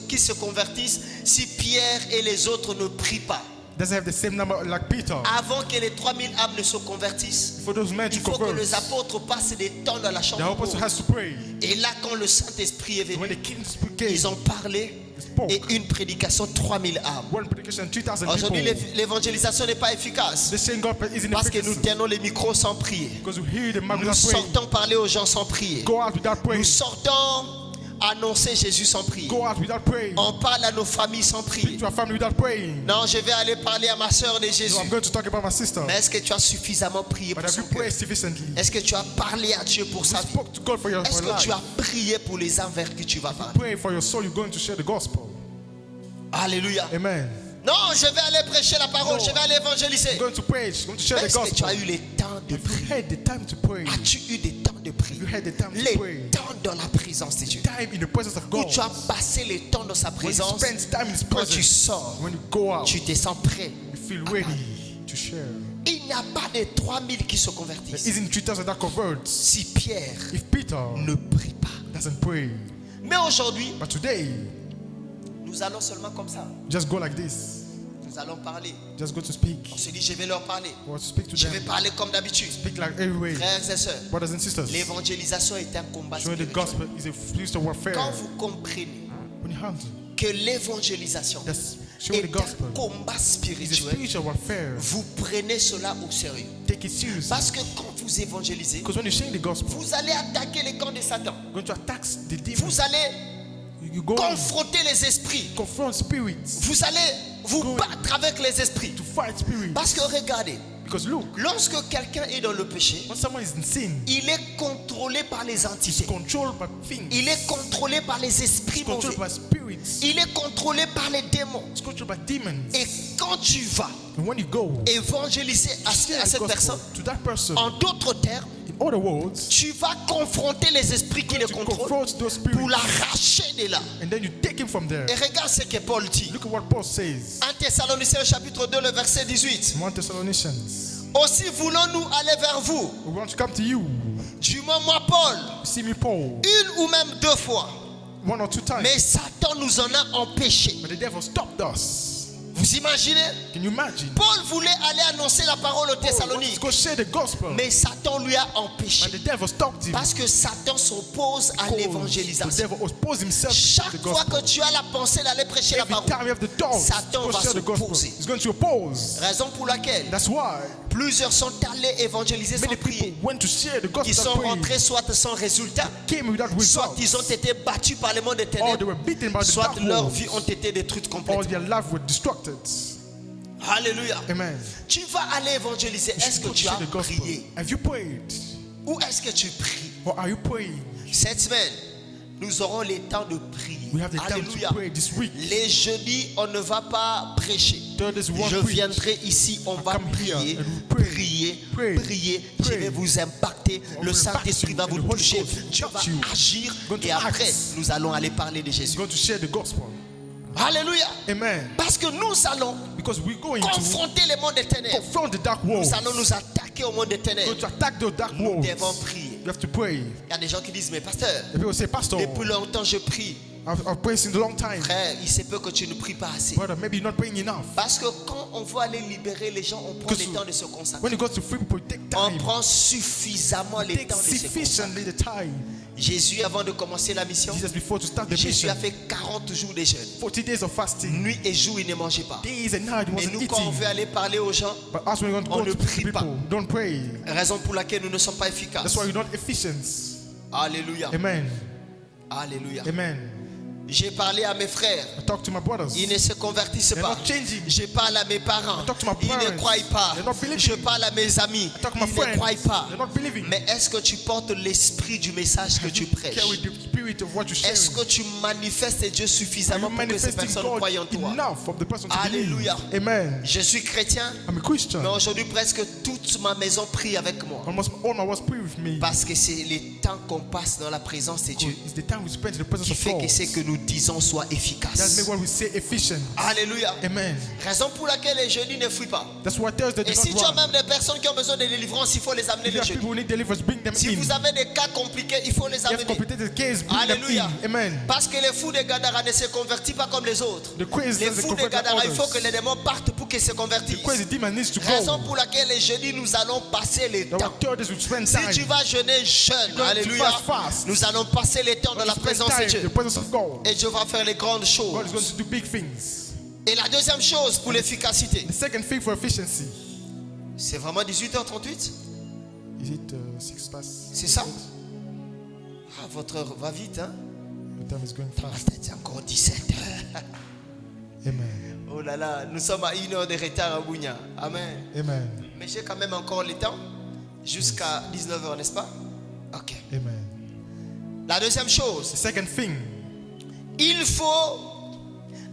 Speaker 3: qui se convertissent si Pierre et les autres ne prient pas.
Speaker 2: Doesn't have the same number like Peter.
Speaker 3: Avant que les 3000 âmes ne se convertissent,
Speaker 2: For those men
Speaker 3: il
Speaker 2: to
Speaker 3: faut que
Speaker 2: convert,
Speaker 3: les apôtres passent des temps dans la
Speaker 2: the
Speaker 3: chambre
Speaker 2: apostle
Speaker 3: haute.
Speaker 2: has to pray.
Speaker 3: Et là, quand le Saint-Esprit est
Speaker 2: When
Speaker 3: venu,
Speaker 2: the king came,
Speaker 3: ils ont parlé
Speaker 2: spoke.
Speaker 3: et une prédication 3000 âmes.
Speaker 2: One predication, 3,000
Speaker 3: Aujourd'hui,
Speaker 2: people.
Speaker 3: l'évangélisation n'est pas efficace
Speaker 2: The same God isn't
Speaker 3: parce que nous
Speaker 2: efficacy.
Speaker 3: tenons les micros sans prier.
Speaker 2: Because you hear the man
Speaker 3: Nous
Speaker 2: without praying.
Speaker 3: sortons parler aux gens sans prier.
Speaker 2: Go out without praying.
Speaker 3: Nous sortons annoncer Jésus sans prier.
Speaker 2: Go out without praying.
Speaker 3: On parle à nos familles sans prier.
Speaker 2: Speak to our family without praying.
Speaker 3: Non, je vais aller parler à ma soeur de
Speaker 2: No,
Speaker 3: Jésus.
Speaker 2: I'm going to talk about my sister.
Speaker 3: Mais est-ce que tu as suffisamment prié
Speaker 2: But
Speaker 3: pour
Speaker 2: have
Speaker 3: son
Speaker 2: you
Speaker 3: cœur?
Speaker 2: prayed sufficiently?
Speaker 3: Est-ce que tu as parlé à Dieu pour
Speaker 2: You
Speaker 3: sa vie?
Speaker 2: spoke to God for your
Speaker 3: Est-ce
Speaker 2: for
Speaker 3: que tu
Speaker 2: life.
Speaker 3: as prié pour les âmes vers qui tu vas parler?
Speaker 2: Pray for your soul. You're going to share the gospel.
Speaker 3: Alléluia.
Speaker 2: Amen.
Speaker 3: Non, je vais aller prêcher la parole,
Speaker 2: No.
Speaker 3: je vais aller évangéliser.
Speaker 2: I'm going to pray. I'm going to share the
Speaker 3: Est-ce que tu
Speaker 2: gospel.
Speaker 3: as eu le temps de
Speaker 2: Have you
Speaker 3: prier?
Speaker 2: had the time to pray?
Speaker 3: As-tu eu des temps de prier?
Speaker 2: You had the time to
Speaker 3: Les
Speaker 2: pray.
Speaker 3: temps dans la présence de Dieu.
Speaker 2: Time in the presence of
Speaker 3: Où
Speaker 2: God.
Speaker 3: tu as passé le temps dans sa
Speaker 2: When you
Speaker 3: présence,
Speaker 2: spend time in His
Speaker 3: quand tu
Speaker 2: presence,
Speaker 3: sors,
Speaker 2: when you go out,
Speaker 3: tu te sens prêt.
Speaker 2: you feel ready to share.
Speaker 3: il n'y a pas de 3000 qui se
Speaker 2: There
Speaker 3: convertissent.
Speaker 2: isn't 3,000 that converts.
Speaker 3: Si Pierre
Speaker 2: If Peter
Speaker 3: ne prie pas.
Speaker 2: doesn't pray.
Speaker 3: Mais aujourd'hui,
Speaker 2: But today,
Speaker 3: nous allons seulement comme ça.
Speaker 2: just go like this.
Speaker 3: Nous allons parler.
Speaker 2: Just go to speak.
Speaker 3: On se dit, je vais leur parler.
Speaker 2: Or to speak to
Speaker 3: Je vais
Speaker 2: them.
Speaker 3: parler comme d'habitude.
Speaker 2: Speak like every way.
Speaker 3: Frères et sœurs,
Speaker 2: Brothers and sisters,
Speaker 3: l'évangélisation est un combat
Speaker 2: showing the
Speaker 3: spirituel.
Speaker 2: gospel is a spiritual warfare.
Speaker 3: Quand vous comprenez
Speaker 2: When you handle,
Speaker 3: que l'évangélisation
Speaker 2: that's showing the
Speaker 3: est
Speaker 2: gospel.
Speaker 3: un combat
Speaker 2: It's a
Speaker 3: spirituel,
Speaker 2: spiritual warfare.
Speaker 3: vous prenez cela au sérieux.
Speaker 2: Take it seriously.
Speaker 3: Parce que quand vous évangélisez,
Speaker 2: Because when you share the gospel,
Speaker 3: vous allez attaquer les camps de Satan.
Speaker 2: you're going to attack the demons.
Speaker 3: Vous allez
Speaker 2: You go
Speaker 3: confronter les esprits.
Speaker 2: confront spirits.
Speaker 3: Vous allez vous
Speaker 2: Go-
Speaker 3: battre avec les esprits.
Speaker 2: To fight spirits.
Speaker 3: Parce que regardez,
Speaker 2: Because look,
Speaker 3: lorsque quelqu'un est dans le péché,
Speaker 2: when someone is in sin,
Speaker 3: il est contrôlé par les
Speaker 2: he's
Speaker 3: entités.
Speaker 2: controlled by things.
Speaker 3: Il est contrôlé par les esprits
Speaker 2: He's controlled
Speaker 3: mauvais.
Speaker 2: by spirits.
Speaker 3: Il est contrôlé par les démons.
Speaker 2: He's controlled by demons.
Speaker 3: Et quand tu vas
Speaker 2: And when you go,
Speaker 3: évangéliser à
Speaker 2: share the
Speaker 3: cette
Speaker 2: gospel
Speaker 3: personne,
Speaker 2: to that person,
Speaker 3: en d'autres termes,
Speaker 2: in other words,
Speaker 3: tu vas confronter les esprits qui les
Speaker 2: to
Speaker 3: contrôlent
Speaker 2: confront those spirits,
Speaker 3: pour l'arracher de là.
Speaker 2: and then you take him from there.
Speaker 3: Et regarde ce que Paul dit.
Speaker 2: Look at what Paul says.
Speaker 3: 1 Thessaloniciens chapitre 2, le verset 18.
Speaker 2: 1 Thessalonians.
Speaker 3: Aussi voulons-nous aller vers vous.
Speaker 2: We want to come to you.
Speaker 3: Du moins moi Paul,
Speaker 2: You see me, Paul,
Speaker 3: une ou même deux fois.
Speaker 2: 1 or 2 times.
Speaker 3: Mais Satan nous en a empêchés.
Speaker 2: But the devil stopped us.
Speaker 3: Vous imaginez?
Speaker 2: Can you imagine?
Speaker 3: Paul voulait aller annoncer la parole aux
Speaker 2: Paul wanted
Speaker 3: Thessaloniques.
Speaker 2: to go share the gospel.
Speaker 3: Mais Satan lui a
Speaker 2: But
Speaker 3: empêché.
Speaker 2: the devil stopped him.
Speaker 3: Parce que Satan s'oppose à
Speaker 2: Because the
Speaker 3: l'évangélisation.
Speaker 2: devil opposed himself to
Speaker 3: Chaque
Speaker 2: the
Speaker 3: fois
Speaker 2: gospel.
Speaker 3: que tu as la pensée d'aller prêcher la
Speaker 2: Every
Speaker 3: parole,
Speaker 2: time you have the thought
Speaker 3: Satan
Speaker 2: to
Speaker 3: va
Speaker 2: share the gospel,
Speaker 3: s'opposer.
Speaker 2: he's going to oppose.
Speaker 3: Raison pour laquelle
Speaker 2: That's why
Speaker 3: plusieurs sont allés évangéliser sans
Speaker 2: many people
Speaker 3: prier.
Speaker 2: went to share the gospel
Speaker 3: Ils sont
Speaker 2: without praying.
Speaker 3: rentrés soit sans résultat,
Speaker 2: Came without
Speaker 3: soit
Speaker 2: results.
Speaker 3: ils ont été battus par le monde des
Speaker 2: Or they
Speaker 3: ténèbres,
Speaker 2: were beaten by the
Speaker 3: soit
Speaker 2: dark
Speaker 3: leurs
Speaker 2: world.
Speaker 3: vies ont été détruites
Speaker 2: Or
Speaker 3: complètement.
Speaker 2: their life were destructed.
Speaker 3: Alléluia.
Speaker 2: Amen.
Speaker 3: Tu vas aller évangéliser.
Speaker 2: You
Speaker 3: Est-ce
Speaker 2: should
Speaker 3: que
Speaker 2: go
Speaker 3: tu as
Speaker 2: share the gospel.
Speaker 3: prié?
Speaker 2: Have you prayed?
Speaker 3: Ou est-ce que tu pries?
Speaker 2: Or are you praying?
Speaker 3: Cette semaine, nous aurons le temps de prier.
Speaker 2: We have the time
Speaker 3: Alléluia.
Speaker 2: to pray this week.
Speaker 3: Les jeudis, on ne va pas prêcher.
Speaker 2: Thursdays we won't
Speaker 3: Je
Speaker 2: preach.
Speaker 3: viendrai ici, on va
Speaker 2: come here
Speaker 3: prier,
Speaker 2: and we pray.
Speaker 3: prier,
Speaker 2: Pray.
Speaker 3: prier. Je
Speaker 2: Pray.
Speaker 3: vais vous impacter.
Speaker 2: I
Speaker 3: Le
Speaker 2: will
Speaker 3: Saint-Esprit
Speaker 2: impact
Speaker 3: va
Speaker 2: you
Speaker 3: vous
Speaker 2: and the Holy
Speaker 3: toucher.
Speaker 2: Ghost will
Speaker 3: Dieu va
Speaker 2: touch you.
Speaker 3: agir.
Speaker 2: Going to
Speaker 3: Et après,
Speaker 2: act.
Speaker 3: nous allons aller parler de
Speaker 2: He's
Speaker 3: Jésus.
Speaker 2: going to share the gospel.
Speaker 3: Alléluia.
Speaker 2: Amen.
Speaker 3: Parce que nous allons
Speaker 2: Because we're going to
Speaker 3: confronter les mondes des ténèbres.
Speaker 2: confront the dark world.
Speaker 3: Nous allons nous attaquer au monde des
Speaker 2: We're going
Speaker 3: ténèbres.
Speaker 2: to attack the dark
Speaker 3: Nous
Speaker 2: world.
Speaker 3: devons prier.
Speaker 2: You have to pray.
Speaker 3: Il y a des gens qui disent, mais pasteur,
Speaker 2: The people say, Pastor,
Speaker 3: depuis longtemps je prie.
Speaker 2: I've prayed since a long time.
Speaker 3: Frère, il se peut que tu ne pries pas assez.
Speaker 2: Brother, maybe you're not praying enough.
Speaker 3: Parce que quand on veut aller libérer les gens, on prend
Speaker 2: Because
Speaker 3: le temps de se consacrer.
Speaker 2: when it goes to free people, you take
Speaker 3: On
Speaker 2: time.
Speaker 3: prend suffisamment le
Speaker 2: Take
Speaker 3: temps de se consacrer.
Speaker 2: sufficiently the time.
Speaker 3: Jésus, avant de commencer la mission,
Speaker 2: Jesus, before to start the
Speaker 3: Jésus
Speaker 2: mission,
Speaker 3: a fait 40 jours de jeûne.
Speaker 2: 40 days of fasting.
Speaker 3: Nuit et jour, il ne mangeait pas.
Speaker 2: Days and night, he
Speaker 3: Mais
Speaker 2: wasn't
Speaker 3: nous, quand on
Speaker 2: eating.
Speaker 3: veut aller parler aux gens,
Speaker 2: But us, when we want to
Speaker 3: on
Speaker 2: go
Speaker 3: ne
Speaker 2: to
Speaker 3: prie
Speaker 2: people,
Speaker 3: pas.
Speaker 2: don't pray.
Speaker 3: raison pour laquelle nous ne sommes pas efficaces.
Speaker 2: That's why you're not efficient.
Speaker 3: Alléluia.
Speaker 2: Amen.
Speaker 3: Alléluia.
Speaker 2: Amen.
Speaker 3: J'ai parlé à mes frères.
Speaker 2: I talk to my brothers.
Speaker 3: Ils ne se convertissent
Speaker 2: They're
Speaker 3: pas.
Speaker 2: not changing.
Speaker 3: Je parle à mes parents.
Speaker 2: I talk to my
Speaker 3: Ils ne
Speaker 2: parents.
Speaker 3: croient pas.
Speaker 2: They're not believing.
Speaker 3: Je parle à mes amis.
Speaker 2: I talk to
Speaker 3: Ils
Speaker 2: my
Speaker 3: ne
Speaker 2: friends.
Speaker 3: croient pas.
Speaker 2: They're not believing.
Speaker 3: Mais est-ce que tu portes l'esprit du message que tu prêches?
Speaker 2: Carry the spirit of what you're sharing.
Speaker 3: Est-ce que tu manifestes Dieu
Speaker 2: Are
Speaker 3: suffisamment
Speaker 2: you
Speaker 3: pour que ces
Speaker 2: manifesting
Speaker 3: personnes croient en
Speaker 2: God
Speaker 3: toi?
Speaker 2: enough of the person to
Speaker 3: Alléluia.
Speaker 2: believe? Amen.
Speaker 3: Je suis chrétien,
Speaker 2: I'm a Christian.
Speaker 3: mais aujourd'hui presque toute ma maison prie avec moi.
Speaker 2: Almost all my was pray with me.
Speaker 3: Parce que c'est le temps qu'on passe dans la présence de Dieu
Speaker 2: It's the time we spend in the presence
Speaker 3: qui
Speaker 2: of
Speaker 3: fait
Speaker 2: God.
Speaker 3: que ce que nous disons soit
Speaker 2: That's
Speaker 3: efficace.
Speaker 2: make what we say efficient.
Speaker 3: Alléluia.
Speaker 2: Amen.
Speaker 3: Raison pour laquelle les jeudis ne fuient pas.
Speaker 2: That's why Thursday do
Speaker 3: Et si
Speaker 2: not
Speaker 3: tu as
Speaker 2: run.
Speaker 3: même des personnes qui ont besoin de délivrance, il faut les amener
Speaker 2: If you
Speaker 3: le
Speaker 2: have
Speaker 3: jeudi.
Speaker 2: people who need deliverance, bring them
Speaker 3: Si
Speaker 2: in.
Speaker 3: vous avez des cas compliqués, il faut les
Speaker 2: You have
Speaker 3: amener.
Speaker 2: complicated case, bring
Speaker 3: Alléluia.
Speaker 2: them in. Amen.
Speaker 3: Parce que les fous de Gadara ne se convertissent pas comme les autres.
Speaker 2: The crazy
Speaker 3: Les
Speaker 2: doesn't
Speaker 3: fous de
Speaker 2: convert like
Speaker 3: Gadara, il faut
Speaker 2: others.
Speaker 3: que les démons partent pour qu'ils se convertissent.
Speaker 2: The crazy demon needs to
Speaker 3: Raison
Speaker 2: go.
Speaker 3: pour laquelle les jeudis, nous allons passer le
Speaker 2: The
Speaker 3: temps.
Speaker 2: Thursdays we spend
Speaker 3: Si
Speaker 2: time.
Speaker 3: tu vas jeûner jeûne,
Speaker 2: going to
Speaker 3: alléluia,
Speaker 2: fast.
Speaker 3: nous allons passer le temps dans la
Speaker 2: Spend
Speaker 3: présence de
Speaker 2: time in
Speaker 3: Dieu.
Speaker 2: the presence of God.
Speaker 3: Et Dieu va faire les grandes
Speaker 2: God is
Speaker 3: choses.
Speaker 2: going to do big things.
Speaker 3: Et la deuxième chose pour l'efficacité,
Speaker 2: The second thing for efficiency.
Speaker 3: c'est vraiment 18h38?
Speaker 2: Is it 6 past?
Speaker 3: C'est ça? Ah, votre heure va vite, hein?
Speaker 2: The time is going
Speaker 3: Ah,
Speaker 2: fast.
Speaker 3: peut-être c'est encore 17h.
Speaker 2: Amen.
Speaker 3: Oh là là, nous sommes à 1 heure de retard à Bounia. Amen.
Speaker 2: Amen.
Speaker 3: Mais j'ai quand même encore le temps. Jusqu'à 19h, n'est-ce pas? Ok.
Speaker 2: Amen.
Speaker 3: La deuxième
Speaker 2: The
Speaker 3: chose,
Speaker 2: second thing,
Speaker 3: il faut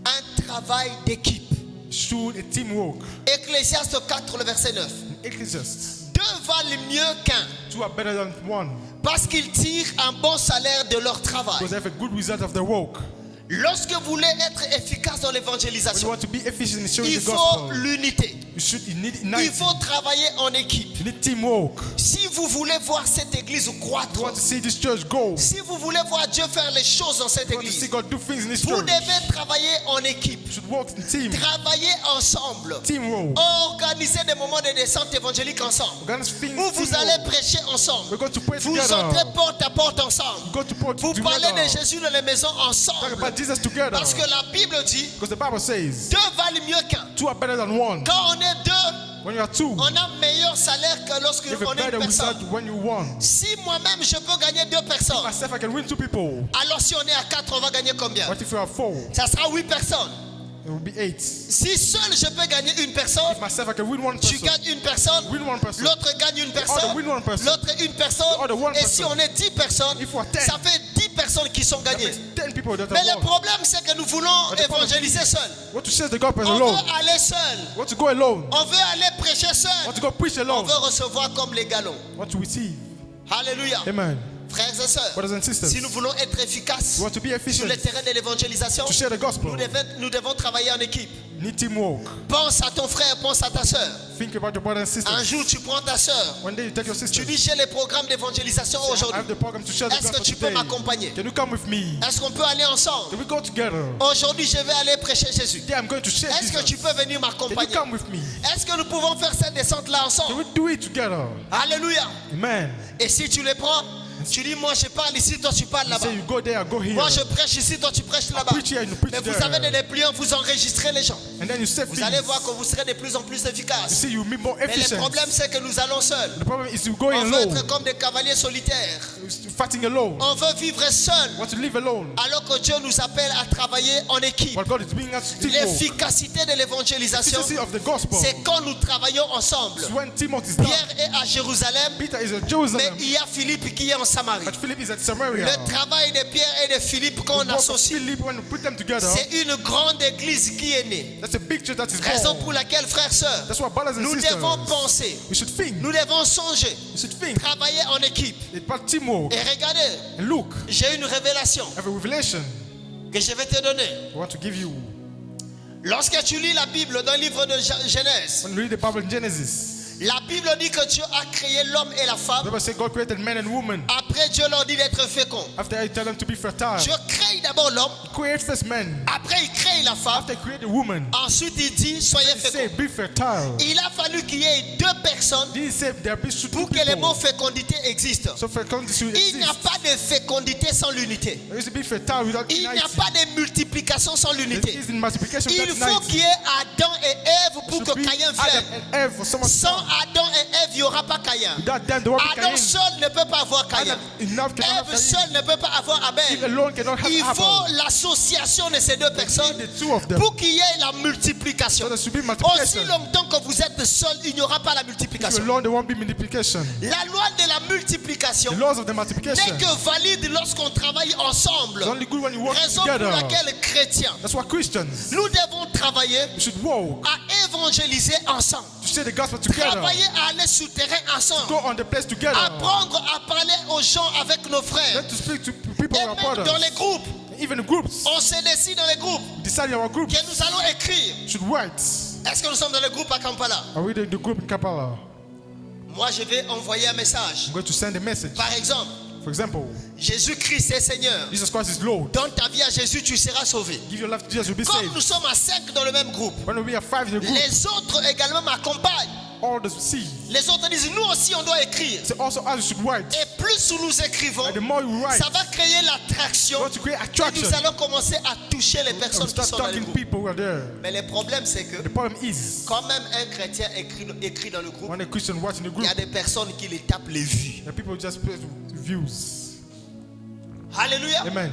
Speaker 3: un travail d'équipe.
Speaker 2: should a teamwork.
Speaker 3: Ecclésiaste 4, le verset 9.
Speaker 2: Ecclesiastes.
Speaker 3: 2 valent mieux qu'un,
Speaker 2: 2 are better than 1
Speaker 3: parce qu'ils tirent un bon salaire de leur travail.
Speaker 2: because they have a good result of their work.
Speaker 3: Lorsque vous voulez être efficace dans
Speaker 2: When you
Speaker 3: l'évangélisation,
Speaker 2: want to be efficient in sharing
Speaker 3: il
Speaker 2: the
Speaker 3: faut
Speaker 2: gospel,
Speaker 3: l'unité.
Speaker 2: you need
Speaker 3: Il
Speaker 2: unity.
Speaker 3: faut travailler en équipe.
Speaker 2: You need teamwork.
Speaker 3: Si vous voulez voir cette église croître,
Speaker 2: You want to see this church go.
Speaker 3: si vous voulez voir Dieu faire les choses dans cette
Speaker 2: You want to see
Speaker 3: église,
Speaker 2: God do things in this
Speaker 3: vous
Speaker 2: church.
Speaker 3: devez travailler en équipe.
Speaker 2: You should work in team.
Speaker 3: Travailler ensemble.
Speaker 2: Teamwork.
Speaker 3: Organiser des moments de descente évangélique ensemble.
Speaker 2: Organize things.
Speaker 3: Où vous
Speaker 2: teamwork.
Speaker 3: allez prêcher ensemble.
Speaker 2: We're going to pray
Speaker 3: Vous
Speaker 2: together.
Speaker 3: entrez porte à porte ensemble.
Speaker 2: Go to pray
Speaker 3: Vous parlez
Speaker 2: together.
Speaker 3: de Jésus dans les maisons
Speaker 2: Talk
Speaker 3: ensemble.
Speaker 2: about Jesus together.
Speaker 3: Parce que la Bible dit,
Speaker 2: Because the Bible says
Speaker 3: deux valent mieux qu'un.
Speaker 2: two are better than one.
Speaker 3: Quand on est deux,
Speaker 2: When you are two,
Speaker 3: on a meilleur salaire que lorsque
Speaker 2: you have
Speaker 3: on
Speaker 2: a
Speaker 3: est
Speaker 2: better
Speaker 3: une
Speaker 2: result
Speaker 3: personne.
Speaker 2: when you one.
Speaker 3: Si moi-même je peux gagner deux personnes,
Speaker 2: Myself, I can win two people.
Speaker 3: alors si on est à 4, on va gagner combien?
Speaker 2: What if you are four?
Speaker 3: Ça sera 8 personnes.
Speaker 2: It will be 8.
Speaker 3: Si seul je peux gagner une personne,
Speaker 2: If myself, I can win one
Speaker 3: tu
Speaker 2: person.
Speaker 3: gagnes une personne,
Speaker 2: Win one person.
Speaker 3: l'autre gagne une
Speaker 2: other
Speaker 3: personne,
Speaker 2: win one person.
Speaker 3: l'autre une personne,
Speaker 2: The other one
Speaker 3: et si
Speaker 2: person.
Speaker 3: on est 10 personnes,
Speaker 2: If we are 10,
Speaker 3: ça fait 10 personnes qui sont
Speaker 2: That
Speaker 3: gagnées.
Speaker 2: makes 10 people that
Speaker 3: Mais
Speaker 2: are
Speaker 3: le
Speaker 2: won.
Speaker 3: problème c'est que nous voulons
Speaker 2: But the problem
Speaker 3: évangéliser seul.
Speaker 2: Want to share the gospel
Speaker 3: On
Speaker 2: alone.
Speaker 3: veut aller seul.
Speaker 2: Want to go alone.
Speaker 3: On veut aller prêcher seul.
Speaker 2: Want to go preach
Speaker 3: On
Speaker 2: alone.
Speaker 3: veut recevoir comme les galons.
Speaker 2: Want to receive.
Speaker 3: Alléluia.
Speaker 2: Amen.
Speaker 3: Frères et sœurs,
Speaker 2: Brothers and sisters,
Speaker 3: si nous voulons être efficaces
Speaker 2: you want to be
Speaker 3: sur
Speaker 2: efficient
Speaker 3: le terrain de l'évangélisation,
Speaker 2: to share the gospel.
Speaker 3: nous devons travailler en équipe.
Speaker 2: You need teamwork.
Speaker 3: Pense à ton frère, pense à ta sœur.
Speaker 2: Think about your brothers and
Speaker 3: Un
Speaker 2: sisters.
Speaker 3: jour, tu prends ta sœur.
Speaker 2: One day you take your
Speaker 3: Tu
Speaker 2: sister.
Speaker 3: dis, j'ai les programmes d'évangélisation
Speaker 2: I
Speaker 3: aujourd'hui.
Speaker 2: have the program to share the
Speaker 3: Est-ce que
Speaker 2: gospel
Speaker 3: tu peux
Speaker 2: today.
Speaker 3: m'accompagner?
Speaker 2: Can you come with me?
Speaker 3: Est-ce qu'on peut aller ensemble?
Speaker 2: Can we go together?
Speaker 3: Aujourd'hui, je vais aller prêcher Jésus.
Speaker 2: Yeah, I'm going to share
Speaker 3: Est-ce que tu
Speaker 2: Jesus.
Speaker 3: peux venir
Speaker 2: Can you
Speaker 3: m'accompagner?
Speaker 2: come with me?
Speaker 3: Est-ce que nous pouvons faire cette descente-là
Speaker 2: Can
Speaker 3: ensemble?
Speaker 2: we do it together?
Speaker 3: Alléluia.
Speaker 2: Amen.
Speaker 3: Et si tu les prends, tu dis, moi je parle ici, toi tu parles
Speaker 2: You
Speaker 3: là-bas.
Speaker 2: say you go there, I go here.
Speaker 3: Moi je prêche ici, toi tu prêches là-bas.
Speaker 2: preach here and you preach
Speaker 3: Mais vous
Speaker 2: there.
Speaker 3: avez des dépliants, vous enregistrez les gens.
Speaker 2: And then you say
Speaker 3: Vous allez
Speaker 2: things.
Speaker 3: voir que vous serez de plus en plus
Speaker 2: You
Speaker 3: efficaces.
Speaker 2: see, you be more
Speaker 3: Mais le
Speaker 2: efficient.
Speaker 3: problème c'est que nous allons seuls.
Speaker 2: The problem is you going
Speaker 3: On veut
Speaker 2: alone.
Speaker 3: être comme des cavaliers solitaires.
Speaker 2: Fighting alone.
Speaker 3: On veut vivre seul.
Speaker 2: Want to live alone.
Speaker 3: Alors que Dieu nous appelle à travailler en équipe.
Speaker 2: But God is bringing us to teamwork.
Speaker 3: L'efficacité de l'évangélisation,
Speaker 2: Efficiency of the gospel.
Speaker 3: c'est quand nous travaillons ensemble.
Speaker 2: It's when Timothy is done.
Speaker 3: Pierre est à Jérusalem,
Speaker 2: Peter is at
Speaker 3: mais
Speaker 2: Jerusalem.
Speaker 3: il y a Philippe qui est en Samarie.
Speaker 2: But Philip is at Samaria.
Speaker 3: Le travail de Pierre et de Philippe
Speaker 2: The
Speaker 3: qu'on
Speaker 2: work of
Speaker 3: associe,
Speaker 2: Philip, when we put them together,
Speaker 3: c'est une grande église qui est née.
Speaker 2: that's a big church that is
Speaker 3: Raison
Speaker 2: born.
Speaker 3: pour laquelle, frères, sœurs,
Speaker 2: That's why brothers and
Speaker 3: nous
Speaker 2: sisters,
Speaker 3: devons penser,
Speaker 2: we should think.
Speaker 3: nous devons songer,
Speaker 2: We should think.
Speaker 3: travailler en équipe.
Speaker 2: It's about teamwork.
Speaker 3: Et regardez,
Speaker 2: And look,
Speaker 3: j'ai une révélation
Speaker 2: I have a revelation
Speaker 3: que je vais te donner.
Speaker 2: I want to give you.
Speaker 3: Lorsque tu lis la Bible dans le livre de Genèse,
Speaker 2: When you read the Bible in Genesis,
Speaker 3: la Bible dit que Dieu a créé l'homme et la
Speaker 2: the
Speaker 3: femme.
Speaker 2: Bible says God created man and woman.
Speaker 3: Après, Dieu leur dit d'être féconds.
Speaker 2: After he tell them to be fertile,
Speaker 3: Dieu crée d'abord l'homme,
Speaker 2: he created first man.
Speaker 3: après il crée la femme,
Speaker 2: After he created woman,
Speaker 3: ensuite il dit soyez
Speaker 2: he said
Speaker 3: féconds.
Speaker 2: be fertile.
Speaker 3: Il a fallu qu'il y ait deux personnes
Speaker 2: Didn't say there be two
Speaker 3: pour que le mot
Speaker 2: people.
Speaker 3: fécondité existe.
Speaker 2: So fecundity should
Speaker 3: Il n'y a
Speaker 2: exist.
Speaker 3: pas de fécondité sans l'unité.
Speaker 2: There used to be fertile without
Speaker 3: Il n'y a
Speaker 2: unity.
Speaker 3: pas de multiplication sans
Speaker 2: There
Speaker 3: l'unité.
Speaker 2: is in multiplication
Speaker 3: Il
Speaker 2: without
Speaker 3: faut
Speaker 2: unity.
Speaker 3: qu'il y ait Adam et Ève pour
Speaker 2: Should
Speaker 3: que
Speaker 2: be
Speaker 3: Caïn
Speaker 2: Adam
Speaker 3: vienne.
Speaker 2: and Eve for someone to
Speaker 3: Sans
Speaker 2: come.
Speaker 3: Adam et Ève, il n'y aura pas Caïn.
Speaker 2: Without them, there won't be
Speaker 3: Adam
Speaker 2: Cain.
Speaker 3: seul ne peut pas avoir Caïn.
Speaker 2: Adam enough cannot have
Speaker 3: Ève
Speaker 2: Cain.
Speaker 3: seul ne peut pas avoir
Speaker 2: Eve
Speaker 3: Abel.
Speaker 2: alone cannot have
Speaker 3: Il faut
Speaker 2: Abel.
Speaker 3: l'association de ces deux personnes
Speaker 2: The two of them.
Speaker 3: pour qu'il y ait la multiplication.
Speaker 2: So there should be
Speaker 3: Aussi
Speaker 2: multiplication.
Speaker 3: longtemps que vous êtes seul, il n'y aura pas la
Speaker 2: If you're
Speaker 3: multiplication.
Speaker 2: alone, there won't be multiplication.
Speaker 3: La loi de la multiplication
Speaker 2: The laws of the
Speaker 3: n'est
Speaker 2: multiplication
Speaker 3: que valide lorsqu'on travaille ensemble.
Speaker 2: is only good when you work
Speaker 3: Raison pour
Speaker 2: together.
Speaker 3: laquelle, chrétiens,
Speaker 2: That's why Christians,
Speaker 3: nous devons travailler
Speaker 2: we should walk
Speaker 3: à évangéliser ensemble.
Speaker 2: to share the gospel together.
Speaker 3: Travailler à aller sur terrain
Speaker 2: Go
Speaker 3: ensemble.
Speaker 2: on the place together.
Speaker 3: Apprendre à parler aux gens avec nos frères.
Speaker 2: Learn to speak to people,
Speaker 3: Et
Speaker 2: our
Speaker 3: même
Speaker 2: brothers.
Speaker 3: dans les groupes.
Speaker 2: Even the groups.
Speaker 3: On se décide dans les groupes
Speaker 2: Decide in our groups.
Speaker 3: que nous allons écrire.
Speaker 2: Should write.
Speaker 3: Est-ce que nous sommes dans le groupe à Kampala?
Speaker 2: Are we the group in Kampala?
Speaker 3: Moi, je vais envoyer un message.
Speaker 2: I'm going to send a message.
Speaker 3: Par exemple,
Speaker 2: For example,
Speaker 3: Jésus-Christ est Seigneur.
Speaker 2: Jesus Christ is Lord.
Speaker 3: Dans ta vie à Jésus, tu seras sauvé.
Speaker 2: Give your life to Jesus, you'll be
Speaker 3: Comme
Speaker 2: saved.
Speaker 3: nous sommes à 5 dans le même groupe,
Speaker 2: When we are 5 in the group,
Speaker 3: les autres également m'accompagnent.
Speaker 2: all the see.
Speaker 3: Les autres disent, nous aussi, on doit écrire.
Speaker 2: So also as you should write.
Speaker 3: Et plus nous écrivons,
Speaker 2: And the more you write,
Speaker 3: ça va créer l'attraction.
Speaker 2: you want to create
Speaker 3: Et
Speaker 2: attraction.
Speaker 3: nous allons commencer à toucher les
Speaker 2: And
Speaker 3: personnes
Speaker 2: we
Speaker 3: qui
Speaker 2: start
Speaker 3: sont dans le
Speaker 2: talking
Speaker 3: groupe.
Speaker 2: people who are there.
Speaker 3: Mais le problème, c'est que
Speaker 2: The problem is,
Speaker 3: quand même un chrétien écrit dans le groupe,
Speaker 2: when a Christian writes in the
Speaker 3: il
Speaker 2: group,
Speaker 3: y a des personnes qui les tapent les vues.
Speaker 2: the people just put views.
Speaker 3: Alléluia.
Speaker 2: Amen.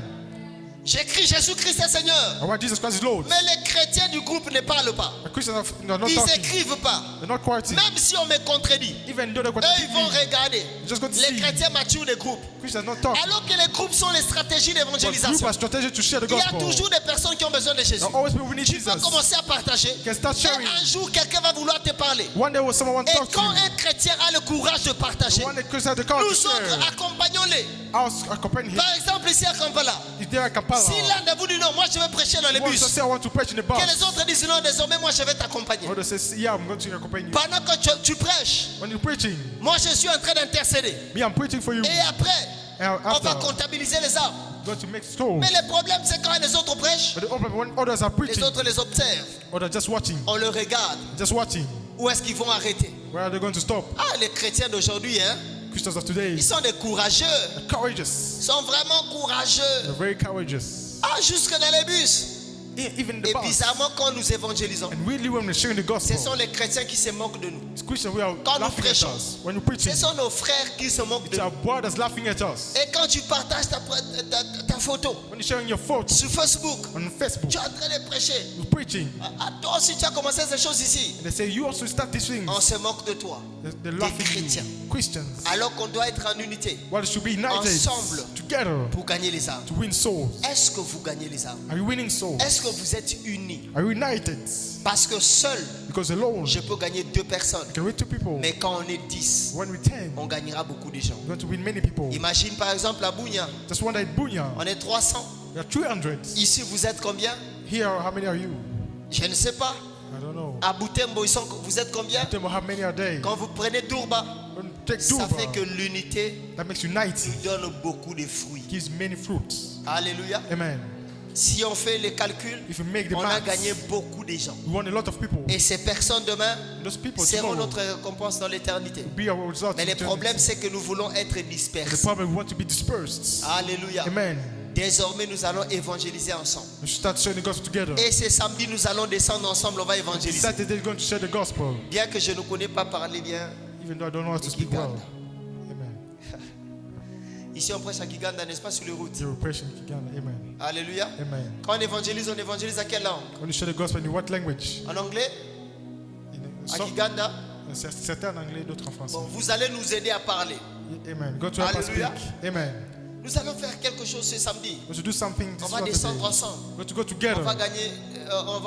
Speaker 3: J'écris Jésus-Christ est Seigneur.
Speaker 2: And why Jesus Christ is Lord.
Speaker 3: Mais les chrétiens du groupe ne parlent pas.
Speaker 2: The Christians are not
Speaker 3: Ils
Speaker 2: talking.
Speaker 3: n'écrivent pas.
Speaker 2: They're not quoting.
Speaker 3: Même si on me contredit,
Speaker 2: Even though they're
Speaker 3: eux, ils vont
Speaker 2: quoting,
Speaker 3: regarder.
Speaker 2: just going to
Speaker 3: Les
Speaker 2: see.
Speaker 3: chrétiens maturent les groupes.
Speaker 2: Christians not talking.
Speaker 3: Alors que les groupes sont les stratégies
Speaker 2: But group
Speaker 3: d'évangélisation.
Speaker 2: are strategy to share the
Speaker 3: Il y a
Speaker 2: gospel.
Speaker 3: toujours des personnes qui ont besoin de Jésus.
Speaker 2: There are always people who need
Speaker 3: Tu peux
Speaker 2: Jesus.
Speaker 3: commencer à partager.
Speaker 2: can start
Speaker 3: Et
Speaker 2: sharing.
Speaker 3: un jour, quelqu'un va vouloir te parler.
Speaker 2: One day will someone want to
Speaker 3: Et
Speaker 2: talk to
Speaker 3: quand
Speaker 2: you.
Speaker 3: un chrétien a le courage de partager,
Speaker 2: One day Christians have the call to
Speaker 3: nous autres,
Speaker 2: share.
Speaker 3: accompagnons-les.
Speaker 2: I was accompanying him.
Speaker 3: Par exemple, ici à Kampala,
Speaker 2: He's there at Kampala. Kampala.
Speaker 3: Si l'un de vous dit non, moi je vais prêcher dans les
Speaker 2: Once I
Speaker 3: bus.
Speaker 2: say I want to preach in the
Speaker 3: Que
Speaker 2: bus.
Speaker 3: les autres disent non, désormais moi je vais t'accompagner.
Speaker 2: Others say, yeah, I'm going to accompany you.
Speaker 3: Pendant que tu prêches,
Speaker 2: When you're preaching,
Speaker 3: moi je suis en train d'intercéder.
Speaker 2: me, I'm preaching for you.
Speaker 3: Et après,
Speaker 2: And
Speaker 3: on va
Speaker 2: after,
Speaker 3: comptabiliser les âmes.
Speaker 2: I'm going to make souls.
Speaker 3: Mais le problème c'est quand les autres prêchent,
Speaker 2: But the problem, when others are
Speaker 3: les
Speaker 2: preaching,
Speaker 3: autres les observent.
Speaker 2: others just watching,
Speaker 3: On le regarde.
Speaker 2: just watching.
Speaker 3: Où est-ce qu'ils vont arrêter?
Speaker 2: Where are they going to stop?
Speaker 3: Ah, les chrétiens d'aujourd'hui, hein,
Speaker 2: Christians of today,
Speaker 3: ils sont des courageux.
Speaker 2: they're courageous.
Speaker 3: Ils sont vraiment courageux.
Speaker 2: They're very courageous.
Speaker 3: Ah, jusque dans les bus.
Speaker 2: Even the
Speaker 3: Et
Speaker 2: bus.
Speaker 3: bizarrement, quand nous évangélisons,
Speaker 2: And really, when we're sharing the
Speaker 3: ce
Speaker 2: gospel,
Speaker 3: sont les chrétiens qui se moquent de nous.
Speaker 2: it's Christians, we are
Speaker 3: Quand nous
Speaker 2: laughing at
Speaker 3: prêchons,
Speaker 2: us. When we're preaching,
Speaker 3: Ce sont nos frères qui se moquent de
Speaker 2: it's our
Speaker 3: nous.
Speaker 2: brothers laughing at us.
Speaker 3: Et quand tu partages ta photo
Speaker 2: When you're sharing your photo
Speaker 3: sur Facebook,
Speaker 2: on Facebook,
Speaker 3: tu es en train de prêcher.
Speaker 2: you're preaching,
Speaker 3: Ah, toi aussi, tu as commencé ces choses ici.
Speaker 2: and they say, you also start these things.
Speaker 3: On se moque de toi.
Speaker 2: They're laughing at
Speaker 3: chrétiens.
Speaker 2: you. Christians.
Speaker 3: Alors qu'on doit être en unité
Speaker 2: Well, should be united
Speaker 3: Ensemble.
Speaker 2: together
Speaker 3: pour gagner les âmes.
Speaker 2: to win souls.
Speaker 3: Est-ce que vous gagnez les âmes?
Speaker 2: Are you winning souls?
Speaker 3: Est-ce que vous êtes unis?
Speaker 2: Are you united?
Speaker 3: Parce que seul,
Speaker 2: Because alone,
Speaker 3: je peux gagner 2 personnes.
Speaker 2: you can win 2 people.
Speaker 3: Mais quand on est 10,
Speaker 2: When we 10,
Speaker 3: on gagnera beaucoup de gens.
Speaker 2: we're going to win many people.
Speaker 3: Imagine par exemple à Bounia,
Speaker 2: Just one day, Bunya,
Speaker 3: on est 300.
Speaker 2: we are 300.
Speaker 3: Ici, vous êtes combien?
Speaker 2: Here, how many are you?
Speaker 3: Je ne sais pas.
Speaker 2: I don't know.
Speaker 3: À Boutembo, vous êtes combien?
Speaker 2: Tell me how many are they?
Speaker 3: Quand vous prenez Dourba,
Speaker 2: When you take
Speaker 3: ça fait que
Speaker 2: Duba,
Speaker 3: l'unité
Speaker 2: that makes unite,
Speaker 3: donne beaucoup de fruits.
Speaker 2: gives many fruits.
Speaker 3: Alléluia.
Speaker 2: Amen.
Speaker 3: Si on fait les calculs,
Speaker 2: If you make the
Speaker 3: on a
Speaker 2: maths,
Speaker 3: gagné beaucoup de gens.
Speaker 2: we want a lot of people.
Speaker 3: Et ces personnes demain
Speaker 2: Those people
Speaker 3: seront
Speaker 2: tomorrow
Speaker 3: notre récompense dans l'éternité.
Speaker 2: be our result.
Speaker 3: Mais
Speaker 2: in
Speaker 3: le
Speaker 2: eternity.
Speaker 3: problème, c'est que nous voulons être
Speaker 2: The
Speaker 3: dispersés.
Speaker 2: problem, we want to be dispersed.
Speaker 3: Alléluia.
Speaker 2: Amen.
Speaker 3: Désormais, nous allons évangéliser ensemble.
Speaker 2: We should start sharing the gospel together.
Speaker 3: Et ce samedi, nous allons descendre ensemble, on va évangéliser.
Speaker 2: Saturday, we're going to share the gospel.
Speaker 3: Bien que je ne connais pas parler bien.
Speaker 2: Even though I don't know how to speak well. Amen.
Speaker 3: Ici, on prêche à Kiganda, n'est-ce pas, sur les routes.
Speaker 2: You're preaching Kiganda. Amen.
Speaker 3: Alléluia.
Speaker 2: Amen.
Speaker 3: Quand on évangélise à quelle langue?
Speaker 2: When you share the gospel in what language?
Speaker 3: En anglais? À Kiganda?
Speaker 2: Certains en anglais, d'autres en français.
Speaker 3: Bon, vous allez nous aider à parler.
Speaker 2: Amen. God to help us
Speaker 3: Hallelujah.
Speaker 2: speak. Amen.
Speaker 3: Nous allons faire quelque chose ce samedi.
Speaker 2: We should do something
Speaker 3: On
Speaker 2: this
Speaker 3: va
Speaker 2: Saturday.
Speaker 3: descendre ensemble.
Speaker 2: We're going to go
Speaker 3: On
Speaker 2: together.
Speaker 3: va gagner,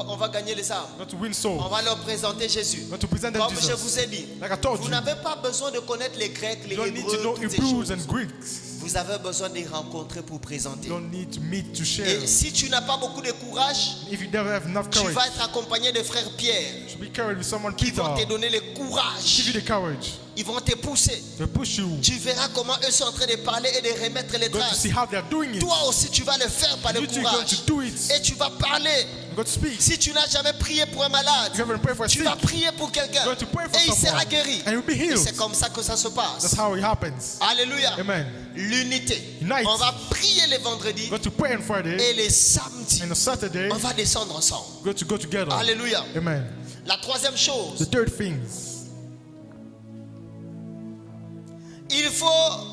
Speaker 3: on va gagner les âmes.
Speaker 2: We're going to win souls.
Speaker 3: On va leur présenter Jésus.
Speaker 2: We're going to present them
Speaker 3: Comme je
Speaker 2: Jesus.
Speaker 3: vous ai dit,
Speaker 2: Like I told
Speaker 3: vous
Speaker 2: you,
Speaker 3: n'avez pas besoin de connaître les Grecs, les
Speaker 2: you don't need to
Speaker 3: Hébreux,
Speaker 2: know
Speaker 3: toutes ces
Speaker 2: Hebrews
Speaker 3: choses.
Speaker 2: and Greeks.
Speaker 3: Vous avez besoin de les rencontrer pour présenter.
Speaker 2: You don't need to meet to share.
Speaker 3: Et si tu n'as pas beaucoup de courage,
Speaker 2: If you never have enough
Speaker 3: tu
Speaker 2: courage,
Speaker 3: vas être accompagné de frères Pierre
Speaker 2: you should be carried with someone
Speaker 3: qui
Speaker 2: Peter.
Speaker 3: vont te donner le
Speaker 2: Give
Speaker 3: courage.
Speaker 2: you the courage.
Speaker 3: Ils vont te pousser.
Speaker 2: They push you.
Speaker 3: Tu verras comment eux sont en train de parler et de remettre les
Speaker 2: You're going to see
Speaker 3: traces.
Speaker 2: how they're doing it.
Speaker 3: Toi aussi, tu vas le faire par le
Speaker 2: You too going
Speaker 3: courage.
Speaker 2: to do it.
Speaker 3: Et tu vas parler.
Speaker 2: You're going to speak.
Speaker 3: Si tu n'as jamais prié pour un malade,
Speaker 2: You haven't prayed for a
Speaker 3: tu
Speaker 2: sick.
Speaker 3: vas prier pour quelqu'un.
Speaker 2: You're going to pray for
Speaker 3: Et il sera
Speaker 2: someone.
Speaker 3: guéri.
Speaker 2: And you'll be
Speaker 3: Et
Speaker 2: healed.
Speaker 3: c'est comme ça que ça se passe.
Speaker 2: That's how it happens.
Speaker 3: Alléluia.
Speaker 2: Amen.
Speaker 3: L'unité.
Speaker 2: Unite.
Speaker 3: On va prier les vendredis
Speaker 2: You're going to pray on Friday.
Speaker 3: et les samedis.
Speaker 2: And on Saturday,
Speaker 3: On va descendre ensemble.
Speaker 2: we're going to go together.
Speaker 3: Alléluia.
Speaker 2: Amen.
Speaker 3: La troisième chose,
Speaker 2: The third things.
Speaker 3: il faut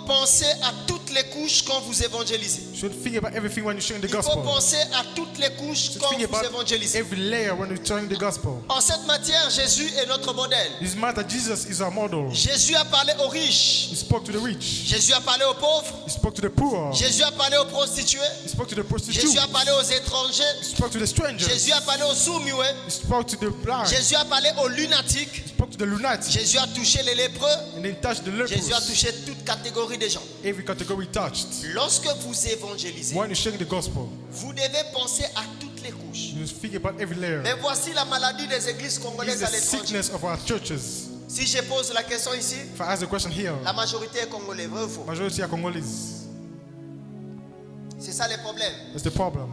Speaker 3: penser à toutes les couches quand vous évangélisez.
Speaker 2: You should think about everything when you're sharing the
Speaker 3: Il faut
Speaker 2: gospel.
Speaker 3: penser à toutes les couches
Speaker 2: You should
Speaker 3: quand
Speaker 2: think
Speaker 3: vous
Speaker 2: about
Speaker 3: évangélisez.
Speaker 2: every layer when you're sharing the gospel.
Speaker 3: En cette matière, Jésus est notre modèle.
Speaker 2: This matter, Jesus is our model.
Speaker 3: Jésus a parlé aux riches.
Speaker 2: He spoke to the rich.
Speaker 3: Jésus a parlé aux pauvres.
Speaker 2: He spoke to the poor.
Speaker 3: Jésus a parlé aux prostituées.
Speaker 2: He spoke to the prostitutes.
Speaker 3: Jésus a
Speaker 2: He
Speaker 3: parlé aux étrangers.
Speaker 2: spoke to the strangers.
Speaker 3: Jésus a parlé aux sourds-muets.
Speaker 2: He spoke to the blind.
Speaker 3: Jésus a parlé aux lunatiques.
Speaker 2: He spoke to the lunatic.
Speaker 3: Jésus a touché les lépreux.
Speaker 2: And then touched the
Speaker 3: Jésus a
Speaker 2: lepers.
Speaker 3: touché toute catégorie de gens.
Speaker 2: Every category touched.
Speaker 3: Lorsque vous évangélisez,
Speaker 2: When you're sharing the gospel,
Speaker 3: vous devez penser à toutes les couches.
Speaker 2: you think about every layer.
Speaker 3: Mais voici la maladie des églises
Speaker 2: It's
Speaker 3: congolaises à
Speaker 2: the
Speaker 3: l'étranger.
Speaker 2: sickness of our churches.
Speaker 3: Si je pose la question ici,
Speaker 2: If I ask the question here,
Speaker 3: la majorité est congolais, vrai ou faux?
Speaker 2: majority are Congolese.
Speaker 3: C'est ça le problème.
Speaker 2: That's the problem.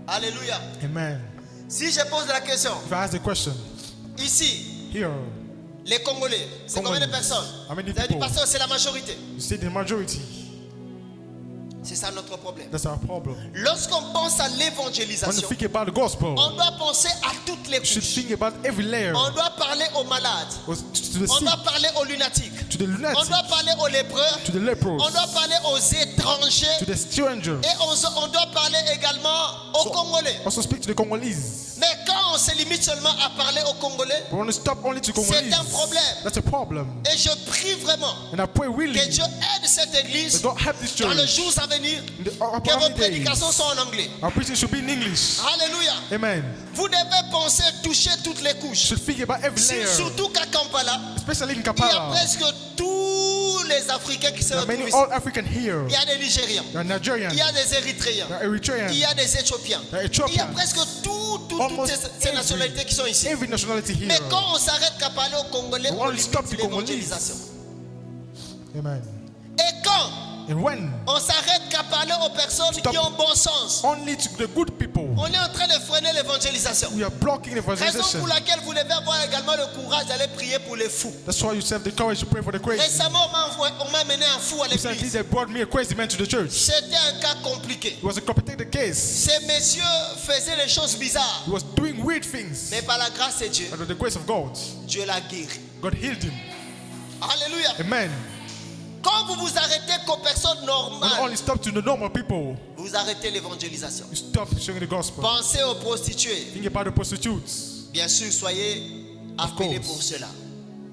Speaker 3: Alléluia.
Speaker 2: Amen.
Speaker 3: Si je pose la question,
Speaker 2: If I ask the question
Speaker 3: ici,
Speaker 2: here,
Speaker 3: les Congolais, c'est combien de
Speaker 2: Congolais.
Speaker 3: personnes?
Speaker 2: How many
Speaker 3: Vous avez dit,
Speaker 2: people?
Speaker 3: pasteur, c'est la majorité.
Speaker 2: you see the majority.
Speaker 3: C'est ça notre problème.
Speaker 2: That's our problem.
Speaker 3: Lorsqu'on pense à
Speaker 2: When you
Speaker 3: l'évangélisation,
Speaker 2: think about the gospel,
Speaker 3: on doit penser à toutes les
Speaker 2: you should
Speaker 3: couches.
Speaker 2: think about every layer.
Speaker 3: On doit parler aux malades.
Speaker 2: To the
Speaker 3: On
Speaker 2: sick,
Speaker 3: doit parler aux lunatiques.
Speaker 2: to the
Speaker 3: On
Speaker 2: lunatic,
Speaker 3: doit parler aux lépreux.
Speaker 2: to the lepers,
Speaker 3: On doit parler aux étrangers.
Speaker 2: to the strangers.
Speaker 3: Et on doit parler également aux Congolais.
Speaker 2: Also speak to the Congolese.
Speaker 3: Mais quand on se limite seulement à parler aux Congolais,
Speaker 2: But when you stop only to
Speaker 3: c'est
Speaker 2: Congolese,
Speaker 3: un problème.
Speaker 2: that's a problem.
Speaker 3: Et je prie vraiment
Speaker 2: And I pray
Speaker 3: que
Speaker 2: really
Speaker 3: Dieu aide cette
Speaker 2: that
Speaker 3: église
Speaker 2: God help this
Speaker 3: dans les
Speaker 2: church.
Speaker 3: jours à venir,
Speaker 2: In the
Speaker 3: que vos
Speaker 2: upcoming days,
Speaker 3: prédications soient en anglais.
Speaker 2: our preaching should be in English.
Speaker 3: Alléluia.
Speaker 2: Amen.
Speaker 3: Vous devez penser toucher toutes les
Speaker 2: You
Speaker 3: couches.
Speaker 2: should think about every layer,
Speaker 3: Surtout qu'à Kampala,
Speaker 2: especially in
Speaker 3: il y a
Speaker 2: Kampala.
Speaker 3: presque tous les Africains qui se
Speaker 2: There are
Speaker 3: retrouvent
Speaker 2: many
Speaker 3: ici.
Speaker 2: all African here.
Speaker 3: Il y a des Nigériens.
Speaker 2: There are Nigerians.
Speaker 3: Il y a des Érythréens.
Speaker 2: There are Eritreans.
Speaker 3: Il y a des Éthiopiens.
Speaker 2: There are
Speaker 3: Il y a
Speaker 2: Ethiopians.
Speaker 3: presque toutes
Speaker 2: Almost
Speaker 3: ces nationalités qui sont ici.
Speaker 2: Every nationality here.
Speaker 3: Mais quand on s'arrête qu'à parler aux Congolais,
Speaker 2: We
Speaker 3: on
Speaker 2: only stop
Speaker 3: limite
Speaker 2: the Congolese.
Speaker 3: l'évangélisation.
Speaker 2: Amen.
Speaker 3: Et quand
Speaker 2: And when
Speaker 3: on s'arrête qu'à parler aux personnes
Speaker 2: Stop.
Speaker 3: qui ont bon sens,
Speaker 2: only to the good people,
Speaker 3: on est en train de freiner l'évangélisation.
Speaker 2: we are blocking the
Speaker 3: Raison
Speaker 2: evangelization.
Speaker 3: pour laquelle vous devez avoir également le courage d'aller prier pour les fous.
Speaker 2: That's why you have the courage to pray for the crazy.
Speaker 3: Récemment, on m'a amené un fou à
Speaker 2: Recently,
Speaker 3: l'église.
Speaker 2: they brought me a crazy man to the church.
Speaker 3: C'était un cas compliqué.
Speaker 2: It was a complicated case.
Speaker 3: Ces messieurs faisaient des choses bizarres.
Speaker 2: He was doing weird things.
Speaker 3: Mais par la grâce de Dieu,
Speaker 2: But with the grace of God,
Speaker 3: Dieu l'a guéri.
Speaker 2: God healed him.
Speaker 3: Alléluia.
Speaker 2: Amen.
Speaker 3: Quand vous vous arrêtez qu'aux personnes
Speaker 2: When you
Speaker 3: normales,
Speaker 2: only stop to the normal people,
Speaker 3: vous arrêtez l'évangélisation.
Speaker 2: you stop sharing the gospel.
Speaker 3: Pensez aux prostituées.
Speaker 2: Think about the prostitutes.
Speaker 3: Bien sûr, soyez appelés
Speaker 2: course.
Speaker 3: pour cela.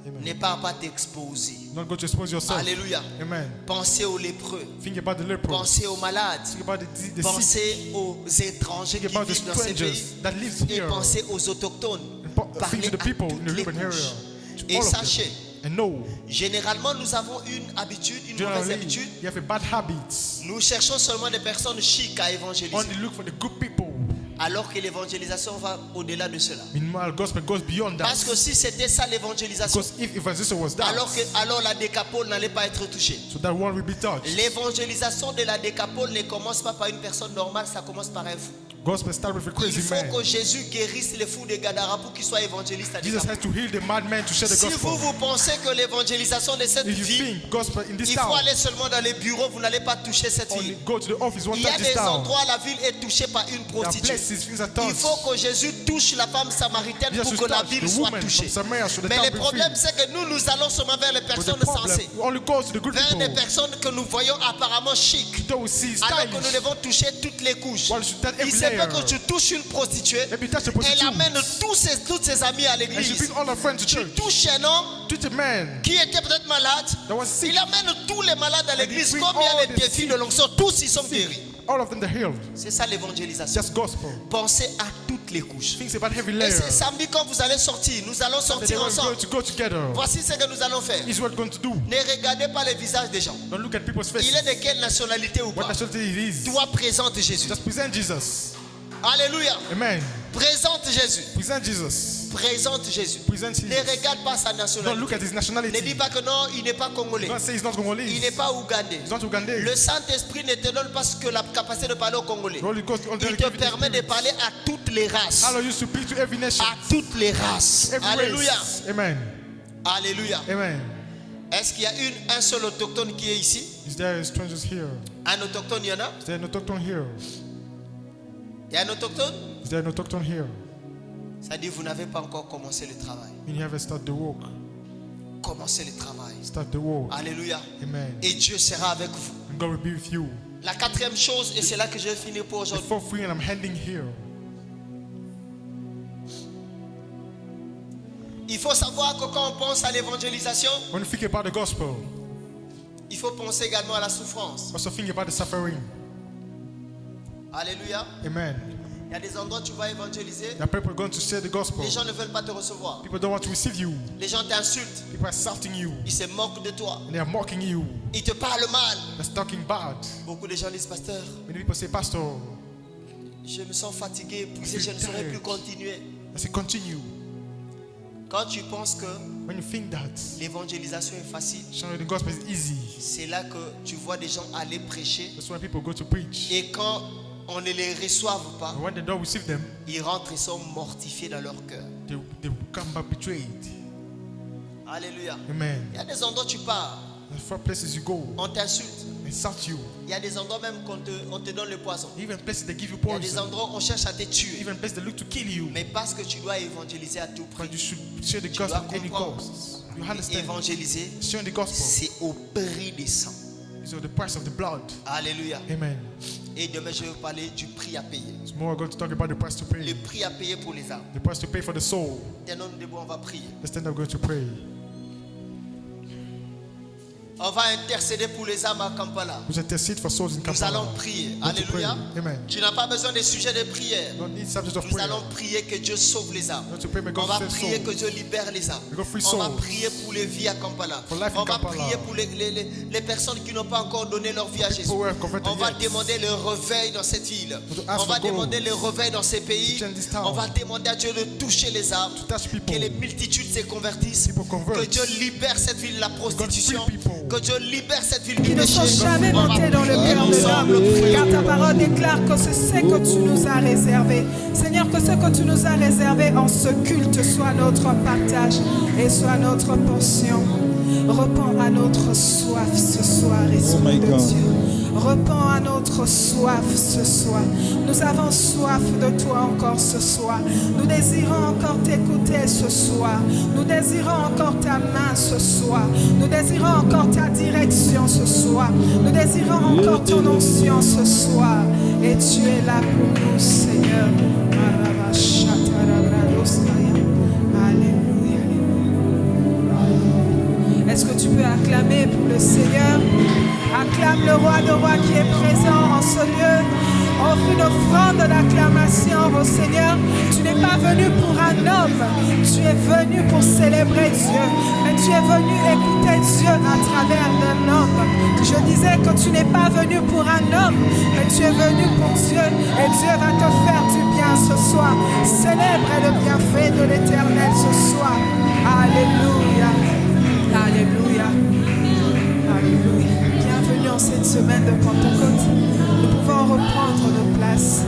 Speaker 2: Amen.
Speaker 3: N'aie pas à t'exposer.
Speaker 2: Not going to expose yourself.
Speaker 3: Alléluia.
Speaker 2: Amen.
Speaker 3: Pensez aux lépreux.
Speaker 2: Think about the lepers.
Speaker 3: Pensez aux malades.
Speaker 2: Think about the sick.
Speaker 3: Pensez aux étrangers
Speaker 2: Think
Speaker 3: qui
Speaker 2: about the
Speaker 3: vivent dans ces
Speaker 2: strangers
Speaker 3: pays.
Speaker 2: that lives
Speaker 3: Et
Speaker 2: here.
Speaker 3: pensez aux autochtones.
Speaker 2: Think
Speaker 3: Parlez
Speaker 2: to the
Speaker 3: à
Speaker 2: people in
Speaker 3: toutes
Speaker 2: the
Speaker 3: les
Speaker 2: urban area.
Speaker 3: couches.
Speaker 2: To
Speaker 3: Et
Speaker 2: all of them.
Speaker 3: sachez,
Speaker 2: And know,
Speaker 3: généralement, nous avons une habitude, une mauvaise
Speaker 2: generally,
Speaker 3: habitude.
Speaker 2: you have a bad habits.
Speaker 3: Nous cherchons seulement des personnes chics à évangéliser.
Speaker 2: Only look for the good people.
Speaker 3: Alors que l'évangélisation va au-delà de cela.
Speaker 2: Meanwhile, gospel goes beyond that.
Speaker 3: Parce que si c'était ça l'évangélisation,
Speaker 2: Because if evangelism was that,
Speaker 3: alors la décapole n'allait pas être touchée.
Speaker 2: so that one will be touched.
Speaker 3: L'évangélisation de la décapole ne commence pas par une personne normale, ça commence par un fou.
Speaker 2: Gospel start with a
Speaker 3: Il
Speaker 2: crazy
Speaker 3: faut
Speaker 2: man.
Speaker 3: que Jésus guérisse les fous de Gadara pour qu'ils soient évangélistes à
Speaker 2: Jesus
Speaker 3: Décapole.
Speaker 2: has to heal the madman to share the
Speaker 3: Si
Speaker 2: gospel.
Speaker 3: vous pensez que l'évangélisation de cette
Speaker 2: If you
Speaker 3: vie,
Speaker 2: think gospel in this
Speaker 3: il faut
Speaker 2: town,
Speaker 3: aller seulement dans les bureaux, vous n'allez pas toucher cette
Speaker 2: only
Speaker 3: ville.
Speaker 2: go to the office, one
Speaker 3: Il y a
Speaker 2: touch this
Speaker 3: des
Speaker 2: town.
Speaker 3: endroits, la ville est touchée par une
Speaker 2: There are
Speaker 3: prostituée.
Speaker 2: places, things are
Speaker 3: Il
Speaker 2: touched.
Speaker 3: faut que Jésus touche la femme samaritaine
Speaker 2: Jesus
Speaker 3: pour
Speaker 2: should
Speaker 3: que la
Speaker 2: touch
Speaker 3: ville
Speaker 2: the
Speaker 3: soit
Speaker 2: woman
Speaker 3: touchée.
Speaker 2: from Samaria so the
Speaker 3: Mais
Speaker 2: town
Speaker 3: le
Speaker 2: be
Speaker 3: problème,
Speaker 2: free.
Speaker 3: c'est que nous allons seulement vers les
Speaker 2: But the
Speaker 3: personnes
Speaker 2: problem,
Speaker 3: sensées,
Speaker 2: we only go to the good
Speaker 3: vers des
Speaker 2: people.
Speaker 3: personnes que nous voyons apparemment chic,
Speaker 2: Though we see
Speaker 3: alors que nous
Speaker 2: stylish,
Speaker 3: devons toucher toutes les couches.
Speaker 2: while we should touch
Speaker 3: Il
Speaker 2: every
Speaker 3: se peut
Speaker 2: layer.
Speaker 3: que tu touches une prostituée,
Speaker 2: Maybe touch the
Speaker 3: elle
Speaker 2: prostitute.
Speaker 3: amène tous ses amis à
Speaker 2: And she
Speaker 3: l'église.
Speaker 2: bring all her friends to
Speaker 3: Tu
Speaker 2: church.
Speaker 3: touches un homme
Speaker 2: Touch a man
Speaker 3: qui était peut-être malade,
Speaker 2: that was sick.
Speaker 3: il amène tous les malades à l'église.
Speaker 2: bring
Speaker 3: Comme il y a
Speaker 2: all
Speaker 3: les
Speaker 2: the
Speaker 3: défis
Speaker 2: sick.
Speaker 3: de l'onction, tous ils sont guéris.
Speaker 2: All of them they're healed.
Speaker 3: C'est ça l'évangélisation.
Speaker 2: Just gospel.
Speaker 3: Pensez à toutes les couches.
Speaker 2: Things about heavy
Speaker 3: Et
Speaker 2: layer.
Speaker 3: c'est samedi quand vous allez sortir, nous allons
Speaker 2: They
Speaker 3: sortir
Speaker 2: are
Speaker 3: ensemble.
Speaker 2: going to go together.
Speaker 3: Voici ce que nous allons faire.
Speaker 2: This is what we're going to do.
Speaker 3: Ne regardez pas les visages des gens.
Speaker 2: Don't look at people's faces.
Speaker 3: Il est de quelle nationalité ou
Speaker 2: What
Speaker 3: pas.
Speaker 2: nationality it is.
Speaker 3: Toi présente Jésus.
Speaker 2: Just present Jesus.
Speaker 3: Alléluia.
Speaker 2: Amen.
Speaker 3: Présente Jésus.
Speaker 2: Present Jesus.
Speaker 3: Présente Jésus.
Speaker 2: Present
Speaker 3: Ne
Speaker 2: Jesus.
Speaker 3: regarde pas sa
Speaker 2: Don't
Speaker 3: nationalité.
Speaker 2: look at his
Speaker 3: Ne dis
Speaker 2: nationality.
Speaker 3: pas que non, il n'est pas congolais.
Speaker 2: Don't say he's not
Speaker 3: Il
Speaker 2: Congolese.
Speaker 3: n'est pas ougandais.
Speaker 2: He's not Ugandese.
Speaker 3: Le Saint-Esprit ne te donne pas que la capacité de parler au Congolais.
Speaker 2: The Holy Ghost only
Speaker 3: Il te
Speaker 2: give you the
Speaker 3: permet de
Speaker 2: Spirit.
Speaker 3: parler à toutes les races.
Speaker 2: Allow you to speak to every nation.
Speaker 3: À toutes les races.
Speaker 2: Every
Speaker 3: Alléluia.
Speaker 2: race. Amen.
Speaker 3: Alléluia.
Speaker 2: Amen.
Speaker 3: Est-ce qu'il y a un seul autochtone qui est ici?
Speaker 2: Is there strangers here?
Speaker 3: Un autochtone, il y en a?
Speaker 2: Is there an autochtone here?
Speaker 3: Il y a un autochtone?
Speaker 2: Is there an autochtone here?
Speaker 3: Ça dit, vous n'avez pas encore commencé le travail.
Speaker 2: You haven't started the work.
Speaker 3: Commencez le travail.
Speaker 2: Start the work.
Speaker 3: Alléluia.
Speaker 2: Amen.
Speaker 3: Et Dieu sera avec vous.
Speaker 2: And God will be with you.
Speaker 3: La quatrième chose, et c'est là que je vais finir pour
Speaker 2: The
Speaker 3: aujourd'hui.
Speaker 2: fourth thing I'm handing here.
Speaker 3: Il faut savoir que quand on pense à l'évangélisation,
Speaker 2: When you think about the gospel,
Speaker 3: il faut penser également à la souffrance.
Speaker 2: also think about the suffering.
Speaker 3: Alléluia.
Speaker 2: Amen.
Speaker 3: Il y a des endroits où tu vas évangéliser,
Speaker 2: There are people going to share the gospel.
Speaker 3: les gens ne veulent pas te recevoir.
Speaker 2: People don't want to receive you.
Speaker 3: Les gens t'insultent,
Speaker 2: People are insulting you.
Speaker 3: ils se moquent de toi,
Speaker 2: And they are mocking you.
Speaker 3: ils te parlent mal.
Speaker 2: They're talking bad.
Speaker 3: Beaucoup de gens disent, pasteur,
Speaker 2: Many people say, Pastor,
Speaker 3: je me sens fatigué, épuisé, je ne saurais plus continuer.
Speaker 2: I say, continue.
Speaker 3: Quand tu penses que
Speaker 2: When you think that
Speaker 3: l'évangélisation est facile,
Speaker 2: sharing the gospel is easy,
Speaker 3: c'est là que tu vois des gens aller prêcher.
Speaker 2: that's why people go to preach.
Speaker 3: Et quand on ne les reçoive pas,
Speaker 2: And when they don't receive them,
Speaker 3: ils rentrent et sont mortifiés dans leur cœur.
Speaker 2: they come back betrayed.
Speaker 3: Alléluia.
Speaker 2: Amen.
Speaker 3: Il y a des endroits où tu pars,
Speaker 2: The four places you go,
Speaker 3: on t'insulte.
Speaker 2: insult you.
Speaker 3: Il y a des endroits même qu'on te donne le poison.
Speaker 2: Even places they give you
Speaker 3: Il y a des
Speaker 2: poison.
Speaker 3: endroits où on cherche à te tuer.
Speaker 2: Even places they look to kill you.
Speaker 3: Mais parce que tu dois évangéliser à tout
Speaker 2: But
Speaker 3: prix.
Speaker 2: you should share the
Speaker 3: Tu
Speaker 2: gospel
Speaker 3: dois
Speaker 2: at any
Speaker 3: comprendre.
Speaker 2: cost. You understand?
Speaker 3: Évangéliser,
Speaker 2: Sharing the gospel
Speaker 3: c'est au prix des sangs.
Speaker 2: is of the price of the blood.
Speaker 3: Alléluia.
Speaker 2: Amen.
Speaker 3: Et demain, je vais vous parler du prix à payer.
Speaker 2: Tomorrow we're going to talk about the price to pay.
Speaker 3: Le prix à payer pour les âmes.
Speaker 2: The price to pay for the soul.
Speaker 3: Tenons-nous debout, on va prier.
Speaker 2: Let's stand up, going to pray.
Speaker 3: On va intercéder pour les âmes à Kampala.
Speaker 2: We intercede for souls in
Speaker 3: Nous allons
Speaker 2: Kampala.
Speaker 3: prier.
Speaker 2: Want to
Speaker 3: Alléluia.
Speaker 2: pray. Amen.
Speaker 3: Tu n'as pas besoin des sujets de prière.
Speaker 2: You don't need subjects of
Speaker 3: Nous
Speaker 2: prayer.
Speaker 3: allons prier que Dieu sauve les âmes.
Speaker 2: Want to pray, may
Speaker 3: On
Speaker 2: God
Speaker 3: va
Speaker 2: save
Speaker 3: prier
Speaker 2: souls.
Speaker 3: que Dieu libère les âmes.
Speaker 2: We go free
Speaker 3: On va
Speaker 2: souls.
Speaker 3: prier pour les vies à Kampala.
Speaker 2: For life in
Speaker 3: On va
Speaker 2: Kampala.
Speaker 3: prier pour les personnes qui n'ont pas encore donné leur vie à Jésus.
Speaker 2: who have converted
Speaker 3: On va
Speaker 2: yet.
Speaker 3: demander le réveil dans cette ville.
Speaker 2: to ask
Speaker 3: On va
Speaker 2: for God.
Speaker 3: demander le réveil dans ces pays.
Speaker 2: To change this town.
Speaker 3: On va demander à Dieu de toucher les âmes.
Speaker 2: touch people.
Speaker 3: Que les multitudes se convertissent.
Speaker 2: People convert.
Speaker 3: Que Dieu libère cette ville de la prostitution.
Speaker 2: free people.
Speaker 3: Que Dieu libère cette ville du
Speaker 1: Qui ne
Speaker 3: péché.
Speaker 1: sont jamais
Speaker 3: On va
Speaker 1: montés dans le
Speaker 3: prier
Speaker 1: cœur de
Speaker 3: ensemble,
Speaker 1: l'homme.
Speaker 3: prions.
Speaker 1: Car ta parole déclare que c'est ce que tu nous as réservé. Seigneur, que ce que tu nous as réservé en ce culte soit notre partage et soit notre portion. Repends à notre soif ce soir, Esprit de Dieu. Repends à notre soif ce soir. Nous avons soif de toi encore ce soir. Nous désirons encore t'écouter ce soir. Nous désirons encore ta main ce soir. Nous désirons encore ta direction ce soir. Nous désirons encore ton onction ce soir. Et tu es là pour nous, Seigneur. Alléluia. Est-ce que tu peux acclamer pour le Seigneur? Acclame le roi de rois qui est présent en ce lieu. Offre une offrande d'acclamation au Seigneur. Tu n'es pas venu pour un homme, tu es venu pour célébrer Dieu. Mais tu es venu écouter Dieu à travers un homme. Je disais que tu n'es pas venu pour un homme, mais tu es venu pour Dieu. Et Dieu va te faire du bien ce soir. Célèbre le bienfait de l'Éternel ce soir. Alléluia. Alléluia. Alléluia. Bienvenue en cette semaine de Pentecôte. Nous pouvons reprendre nos places.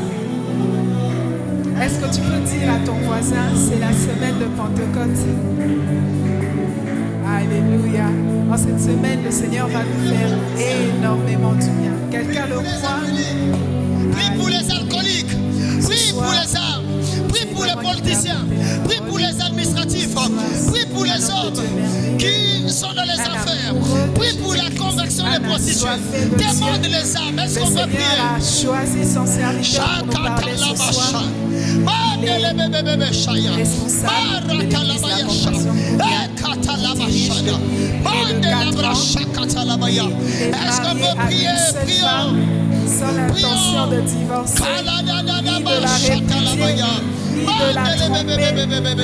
Speaker 1: Est-ce que tu peux dire à ton voisin, c'est la semaine de Pentecôte? Alléluia. En cette semaine, le Seigneur va nous faire énormément du bien. Quelqu'un le croit?
Speaker 3: Prie pour les alcooliques. Prie pour les âmes. Prie pour les politiciens. Prie pour les administratifs. Prie pour les hommes qui sont dans les affaires. Prie pour la conversion des prostituées. Demande les âmes. Est-ce
Speaker 1: Le
Speaker 3: qu'on peut
Speaker 1: Seigneur
Speaker 3: prier?
Speaker 1: a choisi son serviteur pour nous parler ce soir.
Speaker 3: Est-ce qu'on peut prier? Prions.
Speaker 1: Sans l'intention de divorcer, ni de la répudier, ni de la tromper.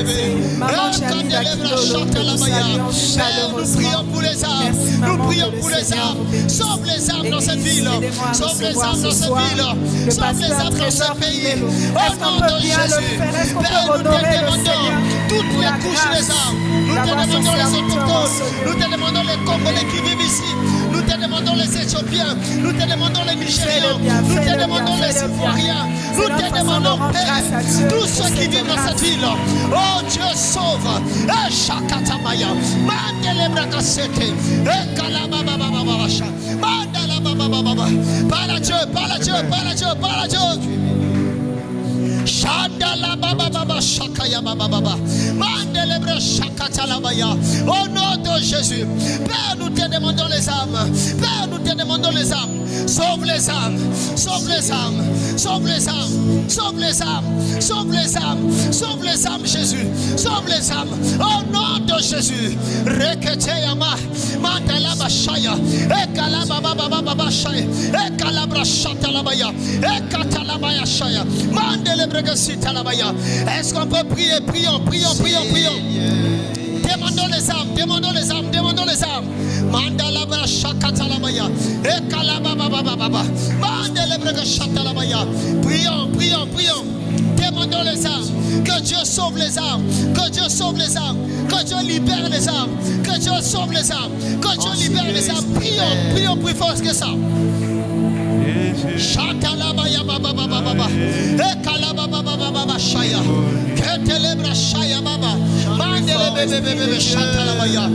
Speaker 1: C'est Maman Jamie Dakilo que nous saluons
Speaker 3: Nous
Speaker 1: chaleureusement.
Speaker 3: prions pour les âmes.
Speaker 1: Merci,
Speaker 3: Nous
Speaker 1: maman,
Speaker 3: prions
Speaker 1: que
Speaker 3: pour
Speaker 1: le
Speaker 3: les
Speaker 1: Seigneur
Speaker 3: âmes.
Speaker 1: vous bénisse.
Speaker 3: Sauve les âmes dans cette ville.
Speaker 1: Aidez-moi à
Speaker 3: Sauve les
Speaker 1: recevoir
Speaker 3: âmes
Speaker 1: ce
Speaker 3: dans cette
Speaker 1: soir
Speaker 3: ville.
Speaker 1: le
Speaker 3: Sauve les
Speaker 1: pasteur
Speaker 3: âmes dans ce
Speaker 1: Trésor
Speaker 3: pays.
Speaker 1: Kimelo.
Speaker 3: Au
Speaker 1: Est-ce qu'on
Speaker 3: nom
Speaker 1: peut
Speaker 3: de
Speaker 1: bien le
Speaker 3: Jésus.
Speaker 1: faire? Est-ce qu'on
Speaker 3: Père,
Speaker 1: peut
Speaker 3: nous te
Speaker 1: honorer le
Speaker 3: demandons
Speaker 1: Seigneur
Speaker 3: toutes
Speaker 1: pour
Speaker 3: les
Speaker 1: la
Speaker 3: couches des
Speaker 1: grâce
Speaker 3: âmes. Nous te
Speaker 1: d'avoir son
Speaker 3: demandons les
Speaker 1: serviteur en
Speaker 3: autochtones.
Speaker 1: ce lieu.
Speaker 3: Nous te demandons les Congolais qui vivent ici. Nous te demandons les Éthiopiens. Nous te demandons les Nigériens.
Speaker 1: bien,
Speaker 3: Nous te
Speaker 1: fais-le bien,
Speaker 3: demandons les
Speaker 1: fais-le bien.
Speaker 3: Ivoiriens.
Speaker 1: C'est
Speaker 3: Nous
Speaker 1: notre
Speaker 3: te
Speaker 1: façon de
Speaker 3: demandons,
Speaker 1: rendre
Speaker 3: Père,
Speaker 1: grâce à Dieu
Speaker 3: tous
Speaker 1: pour
Speaker 3: ceux qui
Speaker 1: cette
Speaker 3: vivent dans
Speaker 1: grâce.
Speaker 3: cette ville. Oh Dieu, sauve. Eh, Shakatamaya. Mandele Brakasete. Eh, Kalababababasha. Mandala Babababa. Parle à Dieu, parle à Dieu, parle à Dieu, parle à Dieu. Shandala baba baba shakaya baba baba. Mandelebre shakatalabaya. Au nom de Jésus. Père, nous te demandons les âmes. Père, nous te demandons les âmes. Sauve les âmes. Sauve les âmes. Sauve les âmes. Sauve les âmes. Sauve les âmes. Sauve les âmes, Jésus. Sauve les âmes. Au nom de Jésus. Reketeyama. Mandala bashaya. Ekalaba baba baba shaya. Ekalabra shatalabaya. Ekatalabaya shaya. Mandele Est-ce qu'on peut prier? Prions, prions, prions, prions. Demandons les âmes, demandons les âmes, demandons les âmes. Mandalabra shakatalabaya. Ekalababababa. Mandelebre shatalabaya. Prions, prions, prions. Demandons les âmes. Que Dieu sauve les âmes. Que Dieu sauve les âmes. Que Dieu libère les âmes. Que Dieu sauve les âmes. Que Dieu libère les âmes. Prions, prions plus fort que ça. Shatalabaya baba baba baba. Ekalaba baba baba shaya. Ketelebra shaya baba. Mandele bebe bebe shatalabaya.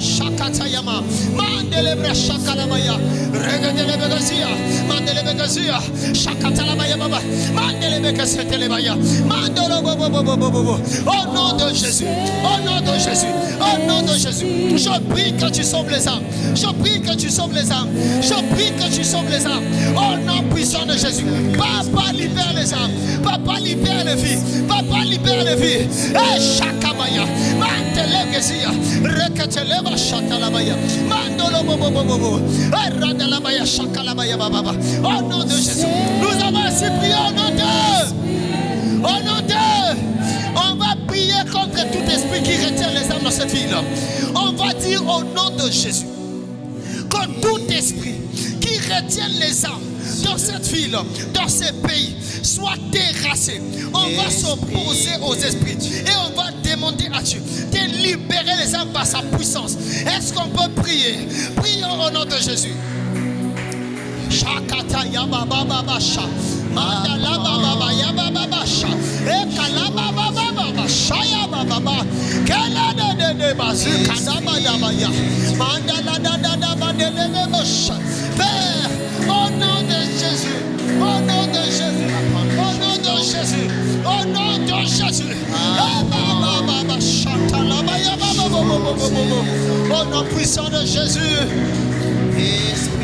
Speaker 3: Shakatayama. Mandelebra shakalabaya. Regadele begazia. Mandele begazia. Shakatalabaya baba. Mandele begasetelebaya. Mandolo bobo bobo bobo. Au nom de Jésus. Au nom de Jésus. Au nom de Jésus. Je prie que tu sauves les âmes. Je prie que tu sauves les âmes. Je prie que tu sauves les âmes. Au nom puissant de Jésus. Papa libère les âmes. Papa libère les vies. Papa libère les vies. Eh, Shakabaya. Mantelege Ekesia, Reketeleba Shatalabaya, Mandolo Bobo, Radalabaya Shakalabaya Baba. Au nom de Jésus, nous avons ainsi prié au nom de. Au nom de. On va prier contre tout esprit qui retient les âmes dans cette ville. On va dire au nom de Jésus que tout esprit qui retient les âmes dans cette ville, dans ces pays, soit terrassé. On va s'opposer aux esprits et on va demander à Dieu de libérer les âmes par sa puissance. Est-ce qu'on peut prier? Prions au nom de Jésus. Shakata Yababa Babasha, Mandala Baba Yababasha, Ekalaba Baba Shaya Baba, Kalada de Bazuka Yabaya, Mandala Dada Badebosha. Père, au nom de Jésus, au nom de Jésus, au nom de Jésus, au nom de Jésus, Baba Shatala Baba, au nom puissant de Jésus. Esprit